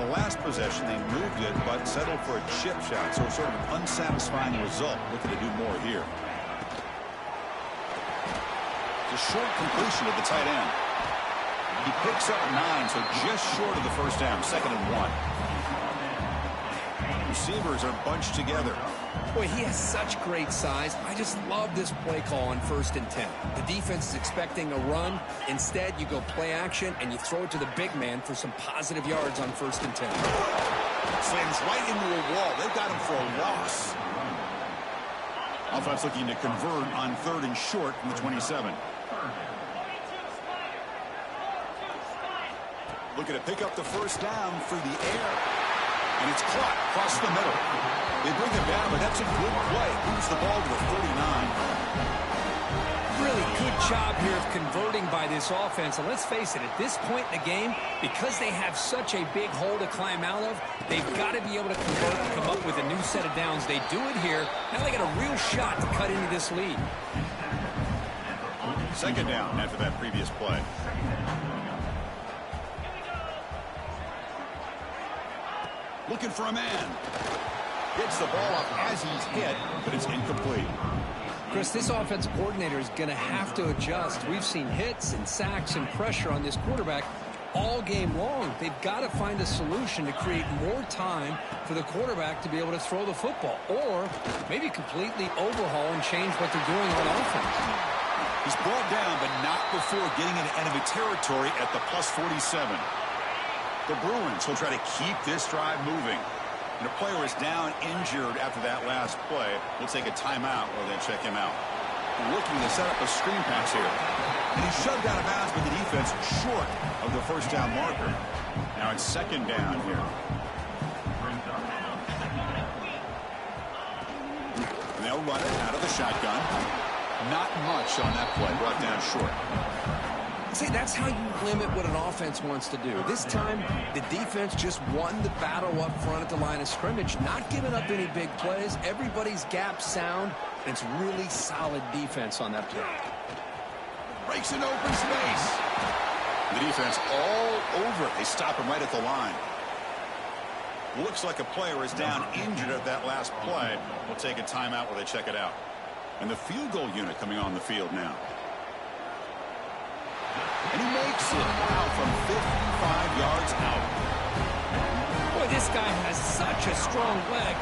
The last possession, they moved it, but settled for a chip shot. So sort of an unsatisfying result. Looking to do more here. It's a short completion of the tight end. He picks up 9, so just short of the first down. 2nd and 1. Receivers are bunched together. Boy, he has such great size. I just love this play call on 1st and 10. The defense is expecting a run. Instead, you go play action, and you throw it to the big man for some positive yards on 1st and 10. Slams right into a wall. They've got him for a loss. Offense looking to convert on 3rd and short from the 27. Looking to pick up the first down through the air. And it's caught across the middle. They bring it down, but that's a good play. Moves the ball to the 49. Really good job here of converting by this offense. And let's face it, at this point in the game, because they have such a big hole to climb out of, they've got to be able to convert and come up with a new set of downs. They do it here. Now they got a real shot to cut into this lead. 2nd down after that previous play. Looking for a man. Gets the ball up as he's hit, but it's incomplete. Chris, this offensive coordinator is going to have to adjust. We've seen hits and sacks and pressure on this quarterback all game long. They've got to find a solution to create more time for the quarterback to be able to throw the football, or maybe completely overhaul and change what they're doing on offense. He's brought down, but not before getting into enemy territory at the plus 47. The Bruins will try to keep this drive moving. And a player is down injured after that last play. We'll take a timeout while they check him out. Looking to set up a screen pass here. And he's shoved out of bounds by the defense short of the first down marker. Now it's 2nd down here. And they'll run it out of the shotgun. Not much on that play. Brought down short. See, that's how you limit what an offense wants to do. This time, the defense just won the battle up front at the line of scrimmage, not giving up any big plays. Everybody's gap sound, and it's really solid defense on that play. Breaks an open space. The defense all over it. They stop him right at the line. Looks like a player is down injured at that last play. We'll take a timeout while they check it out. And the field goal unit coming on the field now. And he makes it. Wow, from 55 yards out. Boy, this guy has such a strong leg.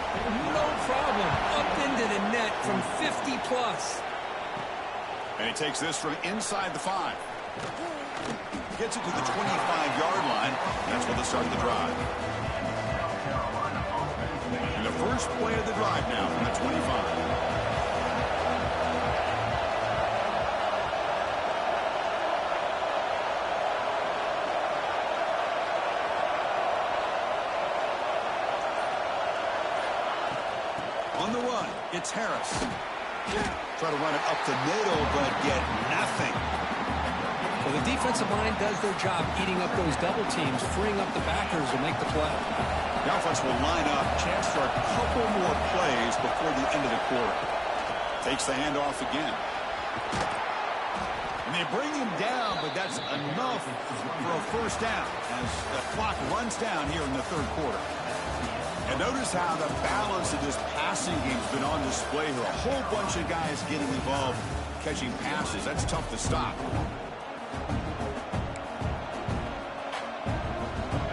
No problem. Up into the net from 50 plus. And he takes this from inside the 5. Gets it to the 25-yard line. That's where they start the drive. And the first play of the drive now from the 25. On the run, it's Harris. Try to run it up the middle, but get nothing. Well, the defensive line does their job eating up those double teams, freeing up the backers to make the play. The offense will line up, chance for a couple more plays before the end of the quarter. Takes the handoff again. And they bring him down, but that's enough for a first down as the clock runs down here in the third quarter. And notice how the balance of this passing game's been on display here. A whole bunch of guys getting involved catching passes. That's tough to stop.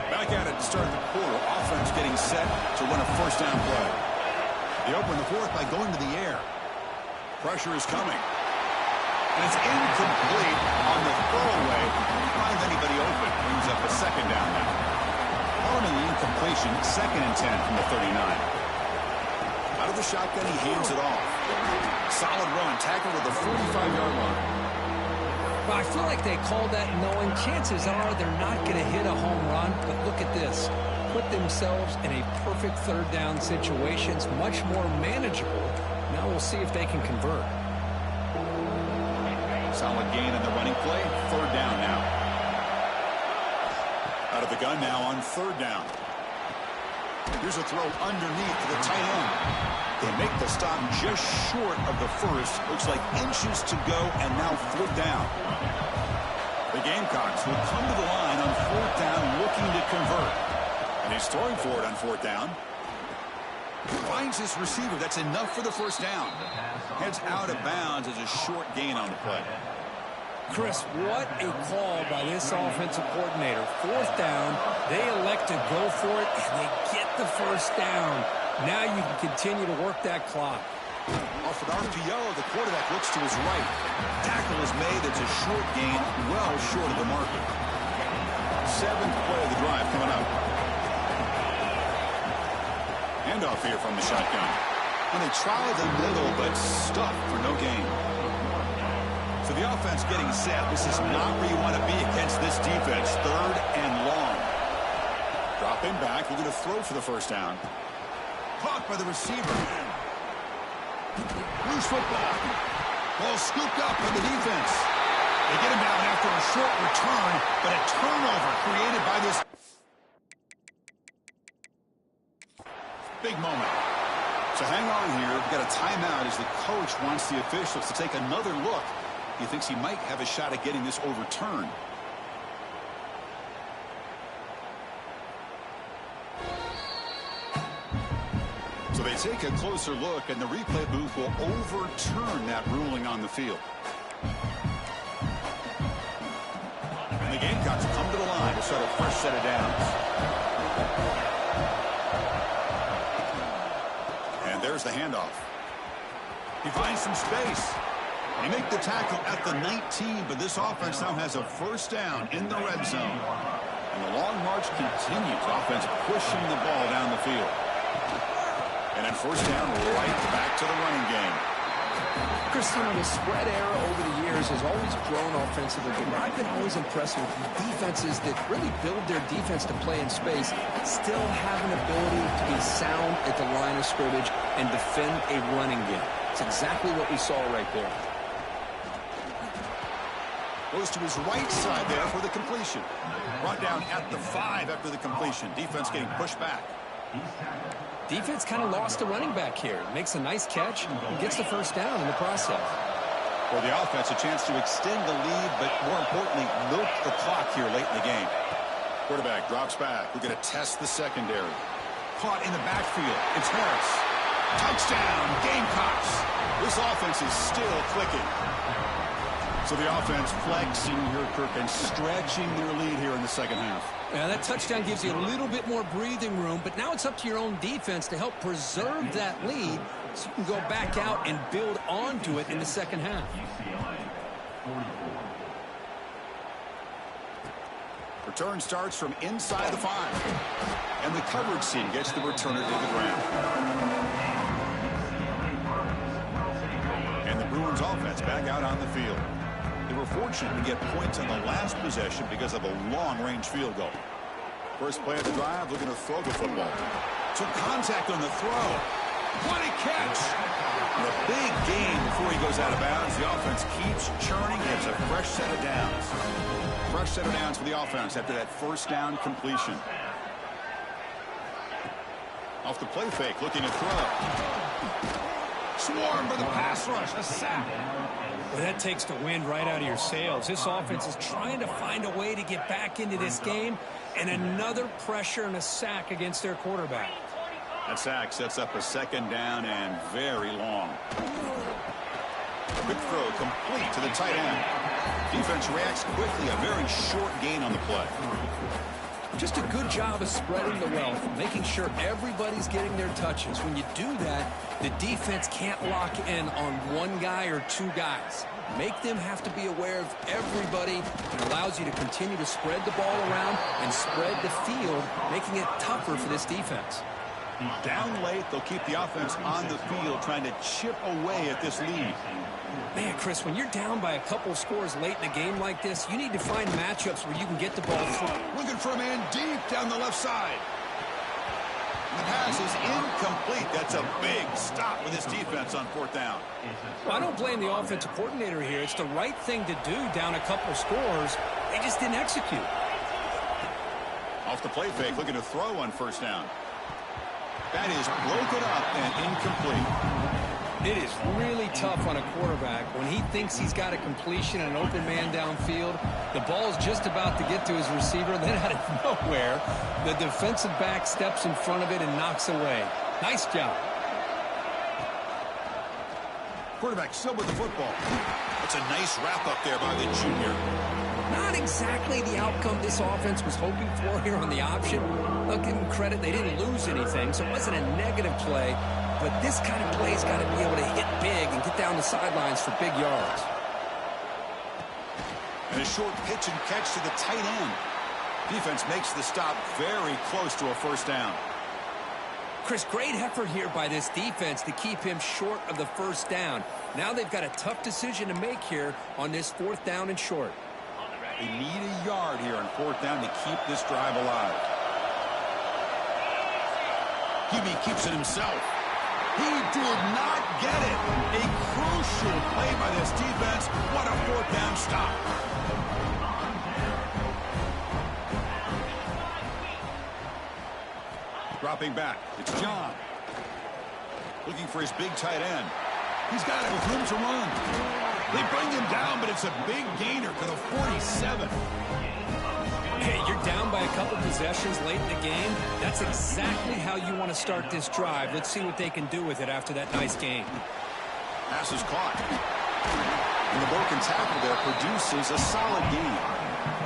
Back at it to start the quarter. Offense getting set to run a first down play. They open the fourth by going to the air. Pressure is coming. And it's incomplete on the throwaway. Can't find anybody open. Brings up a second down now. Following the incompletion, 2nd and 10 from the 39. Out of the shotgun, he hands it off. Solid run, tackle to the 45-yard line. Well, I feel like they called that knowing chances are they're not going to hit a home run, but look at this. Put themselves in a perfect third down situation. It's much more manageable. Now we'll see if they can convert. Solid gain on the running play. Third down now. Out of the gun now on third down. Here's a throw underneath to the tight end. They make the stop just short of the first. Looks like inches to go, and now fourth down. The Gamecocks will come to the line on fourth down looking to convert. And he's throwing for it on fourth down. Finds his receiver. That's enough for the first down. Heads out of bounds as a short gain on the play. Chris, what a call by this offensive coordinator. Fourth down, they elect to go for it, and they get the first down. Now you can continue to work that clock. Off an RPO, the quarterback looks to his right. Tackle is made. It's a short gain, well short of the marker. 7th play of the drive coming up. Handoff here from the shotgun. And they try the middle, but stuck for no gain. So the offense getting set. This is not where you want to be against this defense. 3rd and long. Drop him back. We're going to throw for the first down. Caught by the receiver. Loose football. Ball scooped up by the defense. They get him down after a short return, but a turnover created by this big moment. So hang on here. We've got a timeout as the coach wants the officials to take another look. He thinks he might have a shot at getting this overturned. So they take a closer look, and the replay booth will overturn that ruling on the field. And the Gamecocks come to the line to start a fresh set of downs. And there's the handoff. He finds some space. They make the tackle at the 19, but this offense now has a first down in the red zone. And the long march continues. Offense pushing the ball down the field. And then first down right back to the running game. Christina, the spread era over the years has always grown offensively, but I've been always impressed with defenses that really build their defense to play in space, still have an ability to be sound at the line of scrimmage and defend a running game. It's exactly what we saw right there. Goes to his right side there for the completion. Brought down at the 5 after the completion. Defense getting pushed back. Defense kind of lost a running back here. Makes a nice catch and gets the first down in the process. For the offense, a chance to extend the lead, but more importantly, milk the clock here late in the game. Quarterback drops back. We're going to test the secondary. Caught in the backfield. It's Harris. Touchdown, Gamecocks. This offense is still clicking. So the offense flexing here, Kirk, and stretching their lead here in the second half. Yeah, that touchdown gives you a little bit more breathing room, but now it's up to your own defense to help preserve that lead so you can go back out and build onto it in the second half. UCLA, 44. Return starts from inside the 5. And the coverage seam gets the returner to the ground. And the Bruins offense back out on the field. They were fortunate to get points on the last possession because of a long-range field goal. First play of the drive, looking to throw the football. Took contact on the throw. What a catch! And a big gain before he goes out of bounds. The offense keeps churning. It's a fresh set of downs. Fresh set of downs for the offense after that first down completion. Off the play fake, looking to throw. Swarm for the pass rush, a sack. Well, that takes the wind right out of your sails. This offense is trying to find a way to get back into this game, and another pressure and a sack against their quarterback. That sack sets up a second down and very long. Quick throw complete to the tight end. Defense reacts quickly, a very short gain on the play. Just a good job of spreading the wealth, making sure everybody's getting their touches. When you do that, the defense can't lock in on one guy or two guys. Make them have to be aware of everybody. It allows you to continue to spread the ball around and spread the field, making it tougher for this defense. Down late, they'll keep the offense on the field, trying to chip away at this lead. Man, Chris, when you're down by a couple of scores late in a game like this, you need to find matchups where you can get the ball through. Looking for a man deep down the left side. The pass is incomplete. That's a big stop with this defense on fourth down. Well, I don't blame the offensive coordinator here. It's the right thing to do down a couple of scores. They just didn't execute. Off the play fake, looking to throw on first down. That is broken up and incomplete. It is really tough on a quarterback when he thinks he's got a completion and an open man downfield. The ball's just about to get to his receiver. Then out of nowhere, the defensive back steps in front of it and knocks away. Nice job. Quarterback still with the football. That's a nice wrap up there by the junior. Not exactly the outcome this offense was hoping for here on the option. I'll give them credit. They didn't lose anything, so it wasn't a negative play. But this kind of play's got to be able to hit big and get down the sidelines for big yards. And a short pitch and catch to the tight end. Defense makes the stop very close to a first down. Chris, great effort here by this defense to keep him short of the first down. Now they've got a tough decision to make here on this fourth down and short. They need a yard here on fourth down to keep this drive alive. QB keeps it himself. He did not get it. A crucial play by this defense. What a fourth down stop. Dropping back. It's John. Looking for his big tight end. He's got it with room to run. They bring him down, but it's a big gainer to the 47. Hey, you're down by a couple possessions late in the game. That's exactly how you want to start this drive. Let's see what they can do with it after that nice game. Pass is caught. And the broken tackle there produces a solid gain.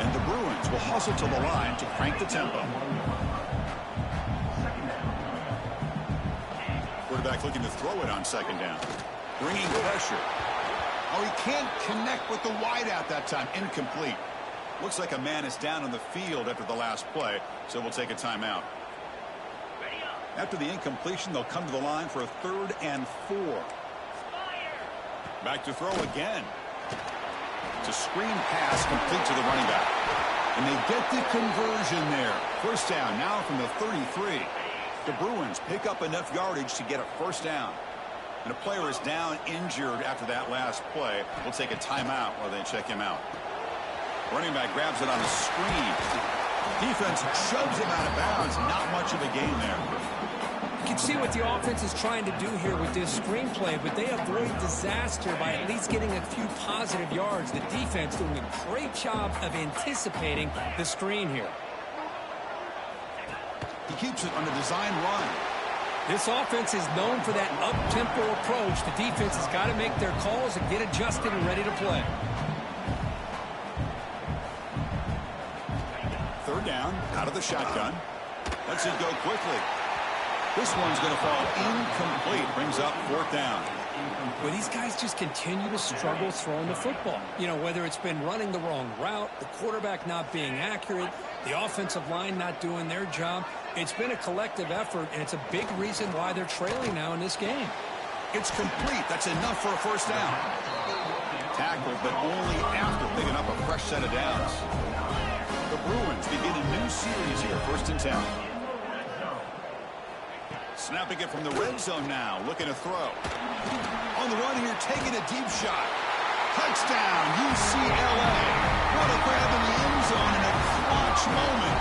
And the Bruins will hustle to the line to crank the tempo. Quarterback looking to throw it on second down. Bringing pressure. Oh, he can't connect with the wideout that time. Incomplete. Looks like a man is down on the field after the last play, so we'll take a timeout. After the incompletion, they'll come to the line for a 3rd and 4. Back to throw again. It's a screen pass complete to the running back. And they get the conversion there. First down now from the 33. The Bruins pick up enough yardage to get a first down. And a player is down injured after that last play. We'll take a timeout while they check him out. Running back grabs it on the screen. Defense shoves him out of bounds. Not much of a gain there. You can see what the offense is trying to do here with this screen play, but they avoid disaster by at least getting a few positive yards. The defense doing a great job of anticipating the screen here. He keeps it on a design run. This offense is known for that up-tempo approach. The defense has got to make their calls and get adjusted and ready to play. Third down, out of the shotgun. Lets it go quickly. This one's going to fall incomplete. Brings up fourth down. Well, these guys just continue to struggle throwing the football. You know, whether it's been running the wrong route, the quarterback not being accurate, the offensive line not doing their job. It's been a collective effort, and it's a big reason why they're trailing now in this game. It's complete. That's enough for a first down. Tackled, but only after picking up a fresh set of downs. The Bruins begin a new series here, 1st and 10. Snapping it from the red zone now, looking to throw. On the run here, taking a deep shot. Touchdown, UCLA. What a grab in the end zone in a clutch moment.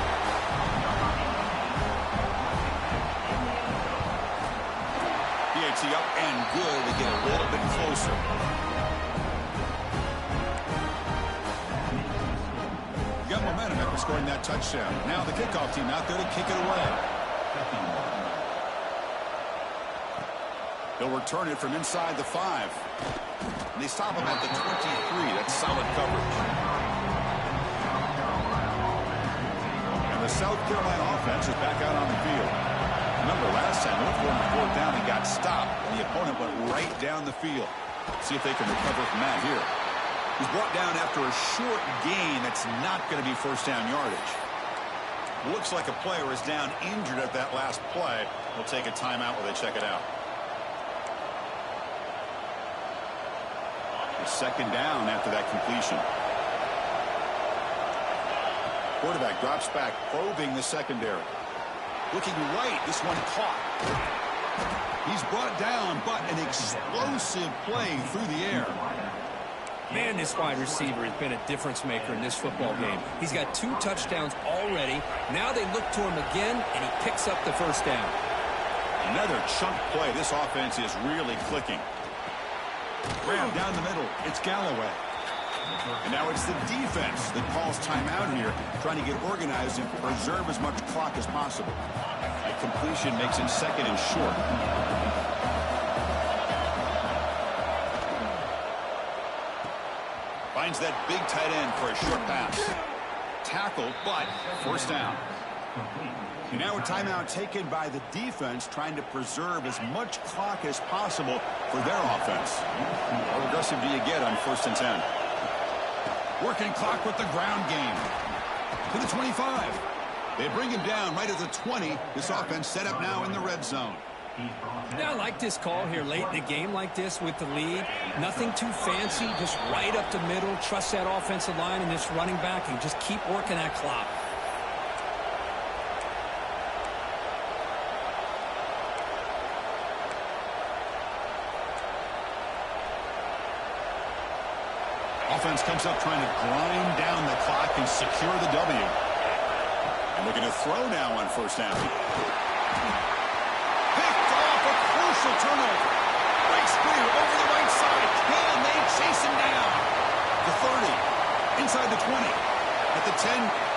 PAT up and good to get a little bit closer. Got momentum after scoring that touchdown. Now the kickoff team out there to kick it away. They'll return it from inside the 5. And they stop him at the 23. That's solid coverage. And the South Carolina offense is back out on the field. Remember, last time, they went for 4th down and got stopped, and the opponent went right down the field. See if they can recover from that here. He's brought down after a short gain that's not going to be first down yardage. Looks like a player is down injured at that last play. We'll take a timeout while they check it out. Second down after that completion. Quarterback drops back, probing the secondary. Looking right, this one caught. He's brought down, but an explosive play through the air. Man, this wide receiver has been a difference maker in this football game. He's got 2 touchdowns already. Now they look to him again, and he picks up the first down. Another chunk play. This offense is really clicking. Ram down the middle. It's Galloway. And now it's the defense that calls timeout here, trying to get organized and preserve as much clock as possible. A completion makes it 2nd and short. Finds that big tight end for a short pass. Tackled, but first down. And now a timeout taken by the defense, trying to preserve as much clock as possible for their offense. How aggressive do you get on 1st and 10? Working clock with the ground game. To the 25. They bring him down right at the 20. This offense set up now in the red zone. Yeah, I like this call here late in the game like this with the lead. Nothing too fancy, just right up the middle. Trust that offensive line and this running back and just keep working that clock. Offense comes up trying to grind down the clock and secure the W. And looking to throw now on first down. Picked off, a crucial turnover. Breaks clear over the right side. Can they chase him down? The 30, inside the 20. At the 10,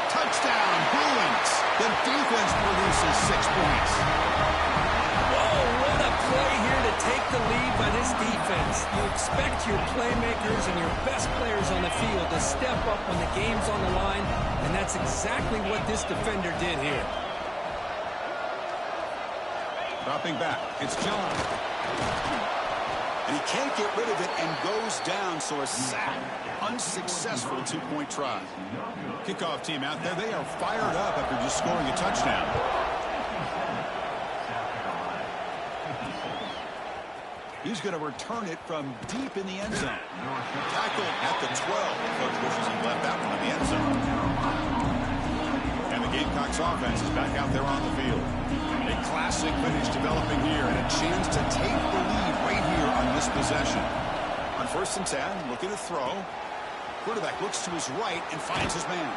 touchdown, Bruins. The defense produces 6 points. Whoa, what a play here to take the lead by this defense. You expect your playmakers and your best players on the field to step up when the game's on the line, and that's exactly what this defender did here. Dropping back, it's John. And he can't get rid of it and goes down, so a sack. Unsuccessful 2-point try. Kickoff team out there, they are fired up after just scoring a touchdown. He's going to return it from deep in the end zone. Tackle at the 12. Coach wishes he left that one in the end zone. And the Gamecocks offense is back out there on the field. A classic finish developing here and a chance to take the lead right here on this possession. On 1st and 10, looking to throw. Quarterback looks to his right and finds his man.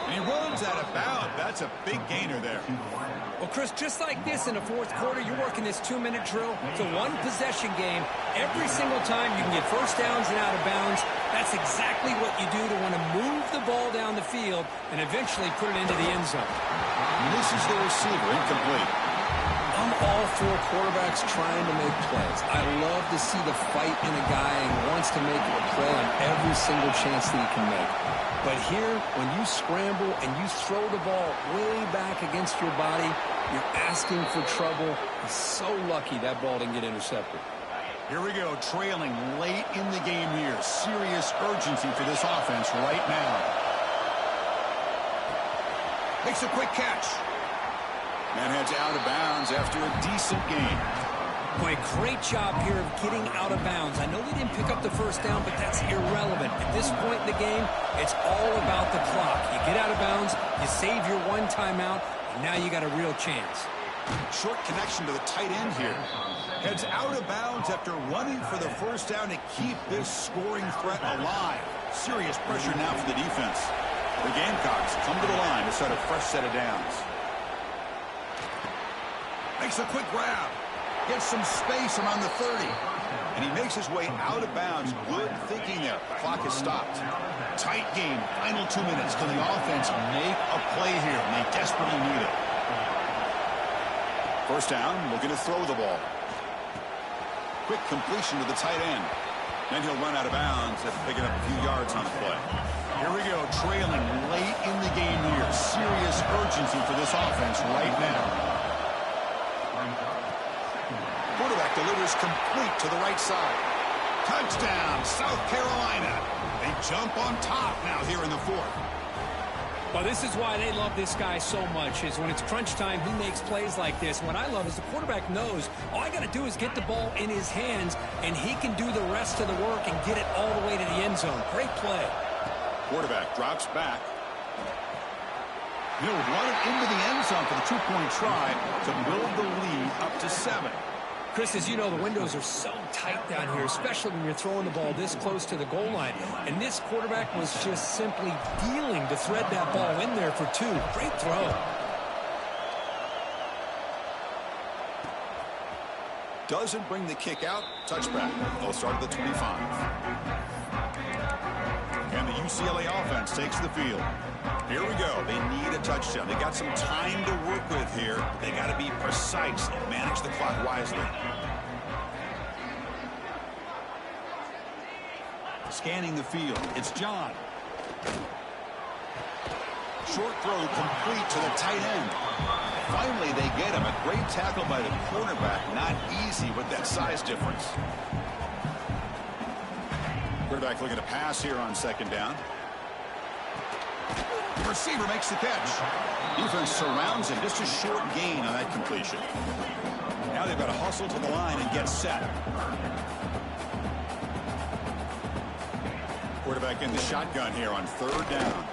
And he runs out of bounds. That's a big gainer there. Well, Chris, just like this in the 4th quarter, you're working this 2-minute drill. It's a one-possession game. Every single time you can get first downs and out of bounds. That's exactly what you do to want to move the ball down the field and eventually put it into the end zone. Misses the receiver, incomplete. I'm all for quarterbacks trying to make plays. I love to see the fight in a guy and wants to make a play on every single chance that he can make. But here, when you scramble and you throw the ball way back against your body, you're asking for trouble. He's so lucky that ball didn't get intercepted. Here we go, trailing late in the game here. Serious urgency for this offense right now. Makes a quick catch. And heads out of bounds after a decent game. Boy, great job here of getting out of bounds. I know they didn't pick up the first down, but that's irrelevant. At this point in the game, it's all about the clock. You get out of bounds, you save your one timeout, and now you got a real chance. Short connection to the tight end here. Heads out of bounds after running for the first down to keep this scoring threat alive. Serious pressure now for the defense. The Gamecocks come to the line to set a fresh set of downs. Makes a quick grab. Gets some space around the 30. And he makes his way out of bounds. Good thinking there. Clock is stopped. Tight game. Final 2 minutes. Can the offense make a play here? And they desperately need it. First down. Looking to throw the ball. Quick completion to the tight end. Then he'll run out of bounds after picking up a few yards on the play. Here we go. Trailing late in the game here. Serious urgency for this offense right now. Quarterback delivers complete to the right side. Touchdown, South Carolina. They jump on top now here in the fourth. Well, this is why they love this guy so much, is when it's crunch time, he makes plays like this. What I love is the quarterback knows all I got to do is get the ball in his hands, and he can do the rest of the work and get it all the way to the end zone. Great play. Quarterback drops back. He'll run it into the end zone for the two-point try to build the lead up to 7. Chris, as you know, the windows are so tight down here, especially when you're throwing the ball this close to the goal line. And this quarterback was just simply dealing to thread that ball in there for 2. Great throw. Doesn't bring the kick out. Touchback. They'll start at the 25. And the UCLA offense takes the field. Here we go. They need a touchdown. They got some time to work with here. They got to be precise and manage the clock wisely. Scanning the field. It's John. Short throw complete to the tight end. Finally, they get him. A great tackle by the cornerback. Not easy with that size difference. Quarterback looking to pass here on second down. The receiver makes the catch. Defense surrounds him. Just a short gain on that completion. Now they've got to hustle to the line and get set. Quarterback in the shotgun here on third down.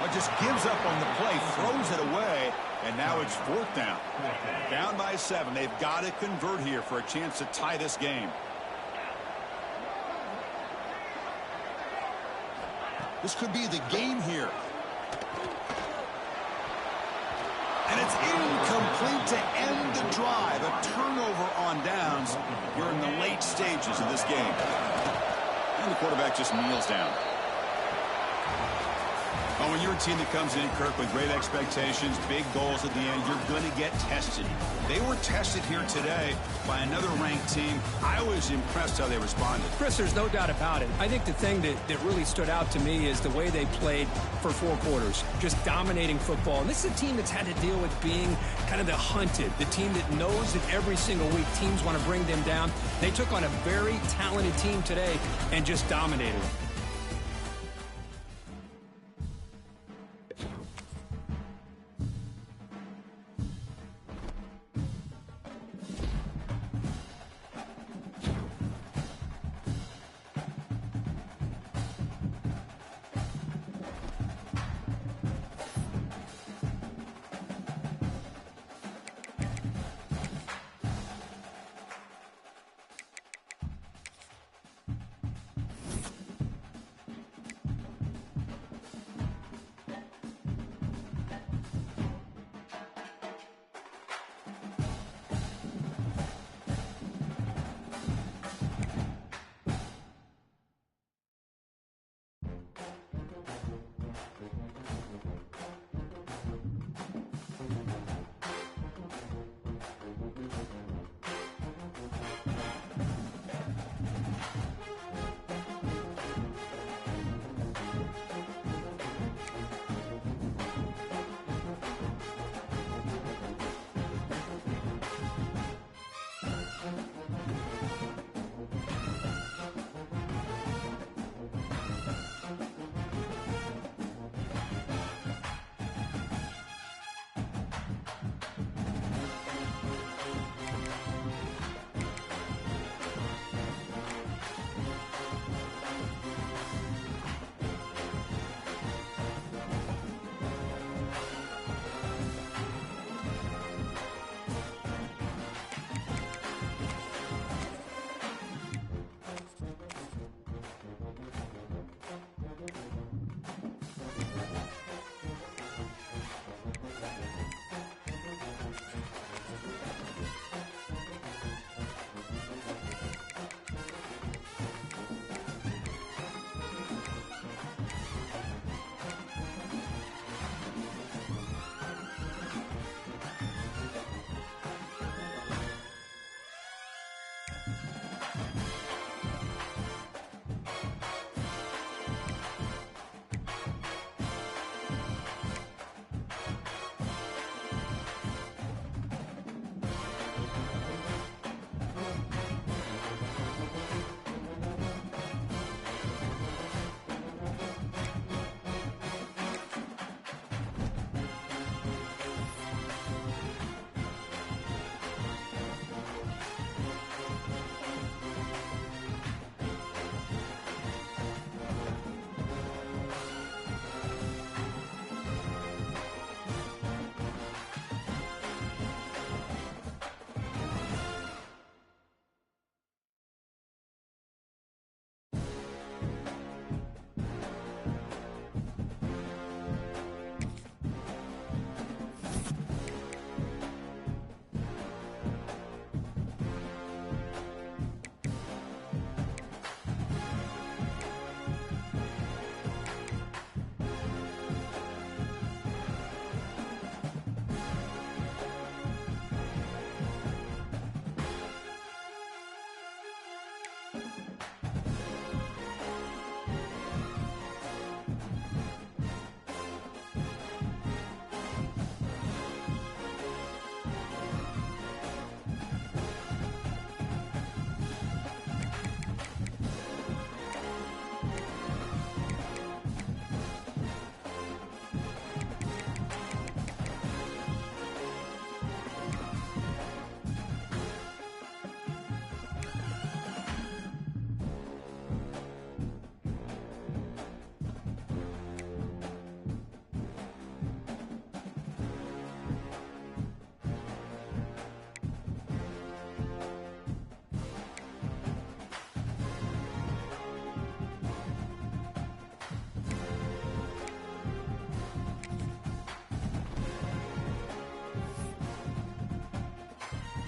Well, just gives up on the play, throws it away, and now it's fourth down. Down by 7. They've got to convert here for a chance to tie this game. This could be the game here. And it's incomplete to end the drive. A turnover on downs. We're in the late stages of this game. And the quarterback just kneels down. Oh, when you're a team that comes in, Kirk, with great expectations, big goals at the end, you're going to get tested. They were tested here today by another ranked team. I was impressed how they responded. Chris, there's no doubt about it. I think the thing that really stood out to me is the way they played for 4 quarters, just dominating football. And this is a team that's had to deal with being kind of the hunted, the team that knows that every single week teams want to bring them down. They took on a very talented team today and just dominated them.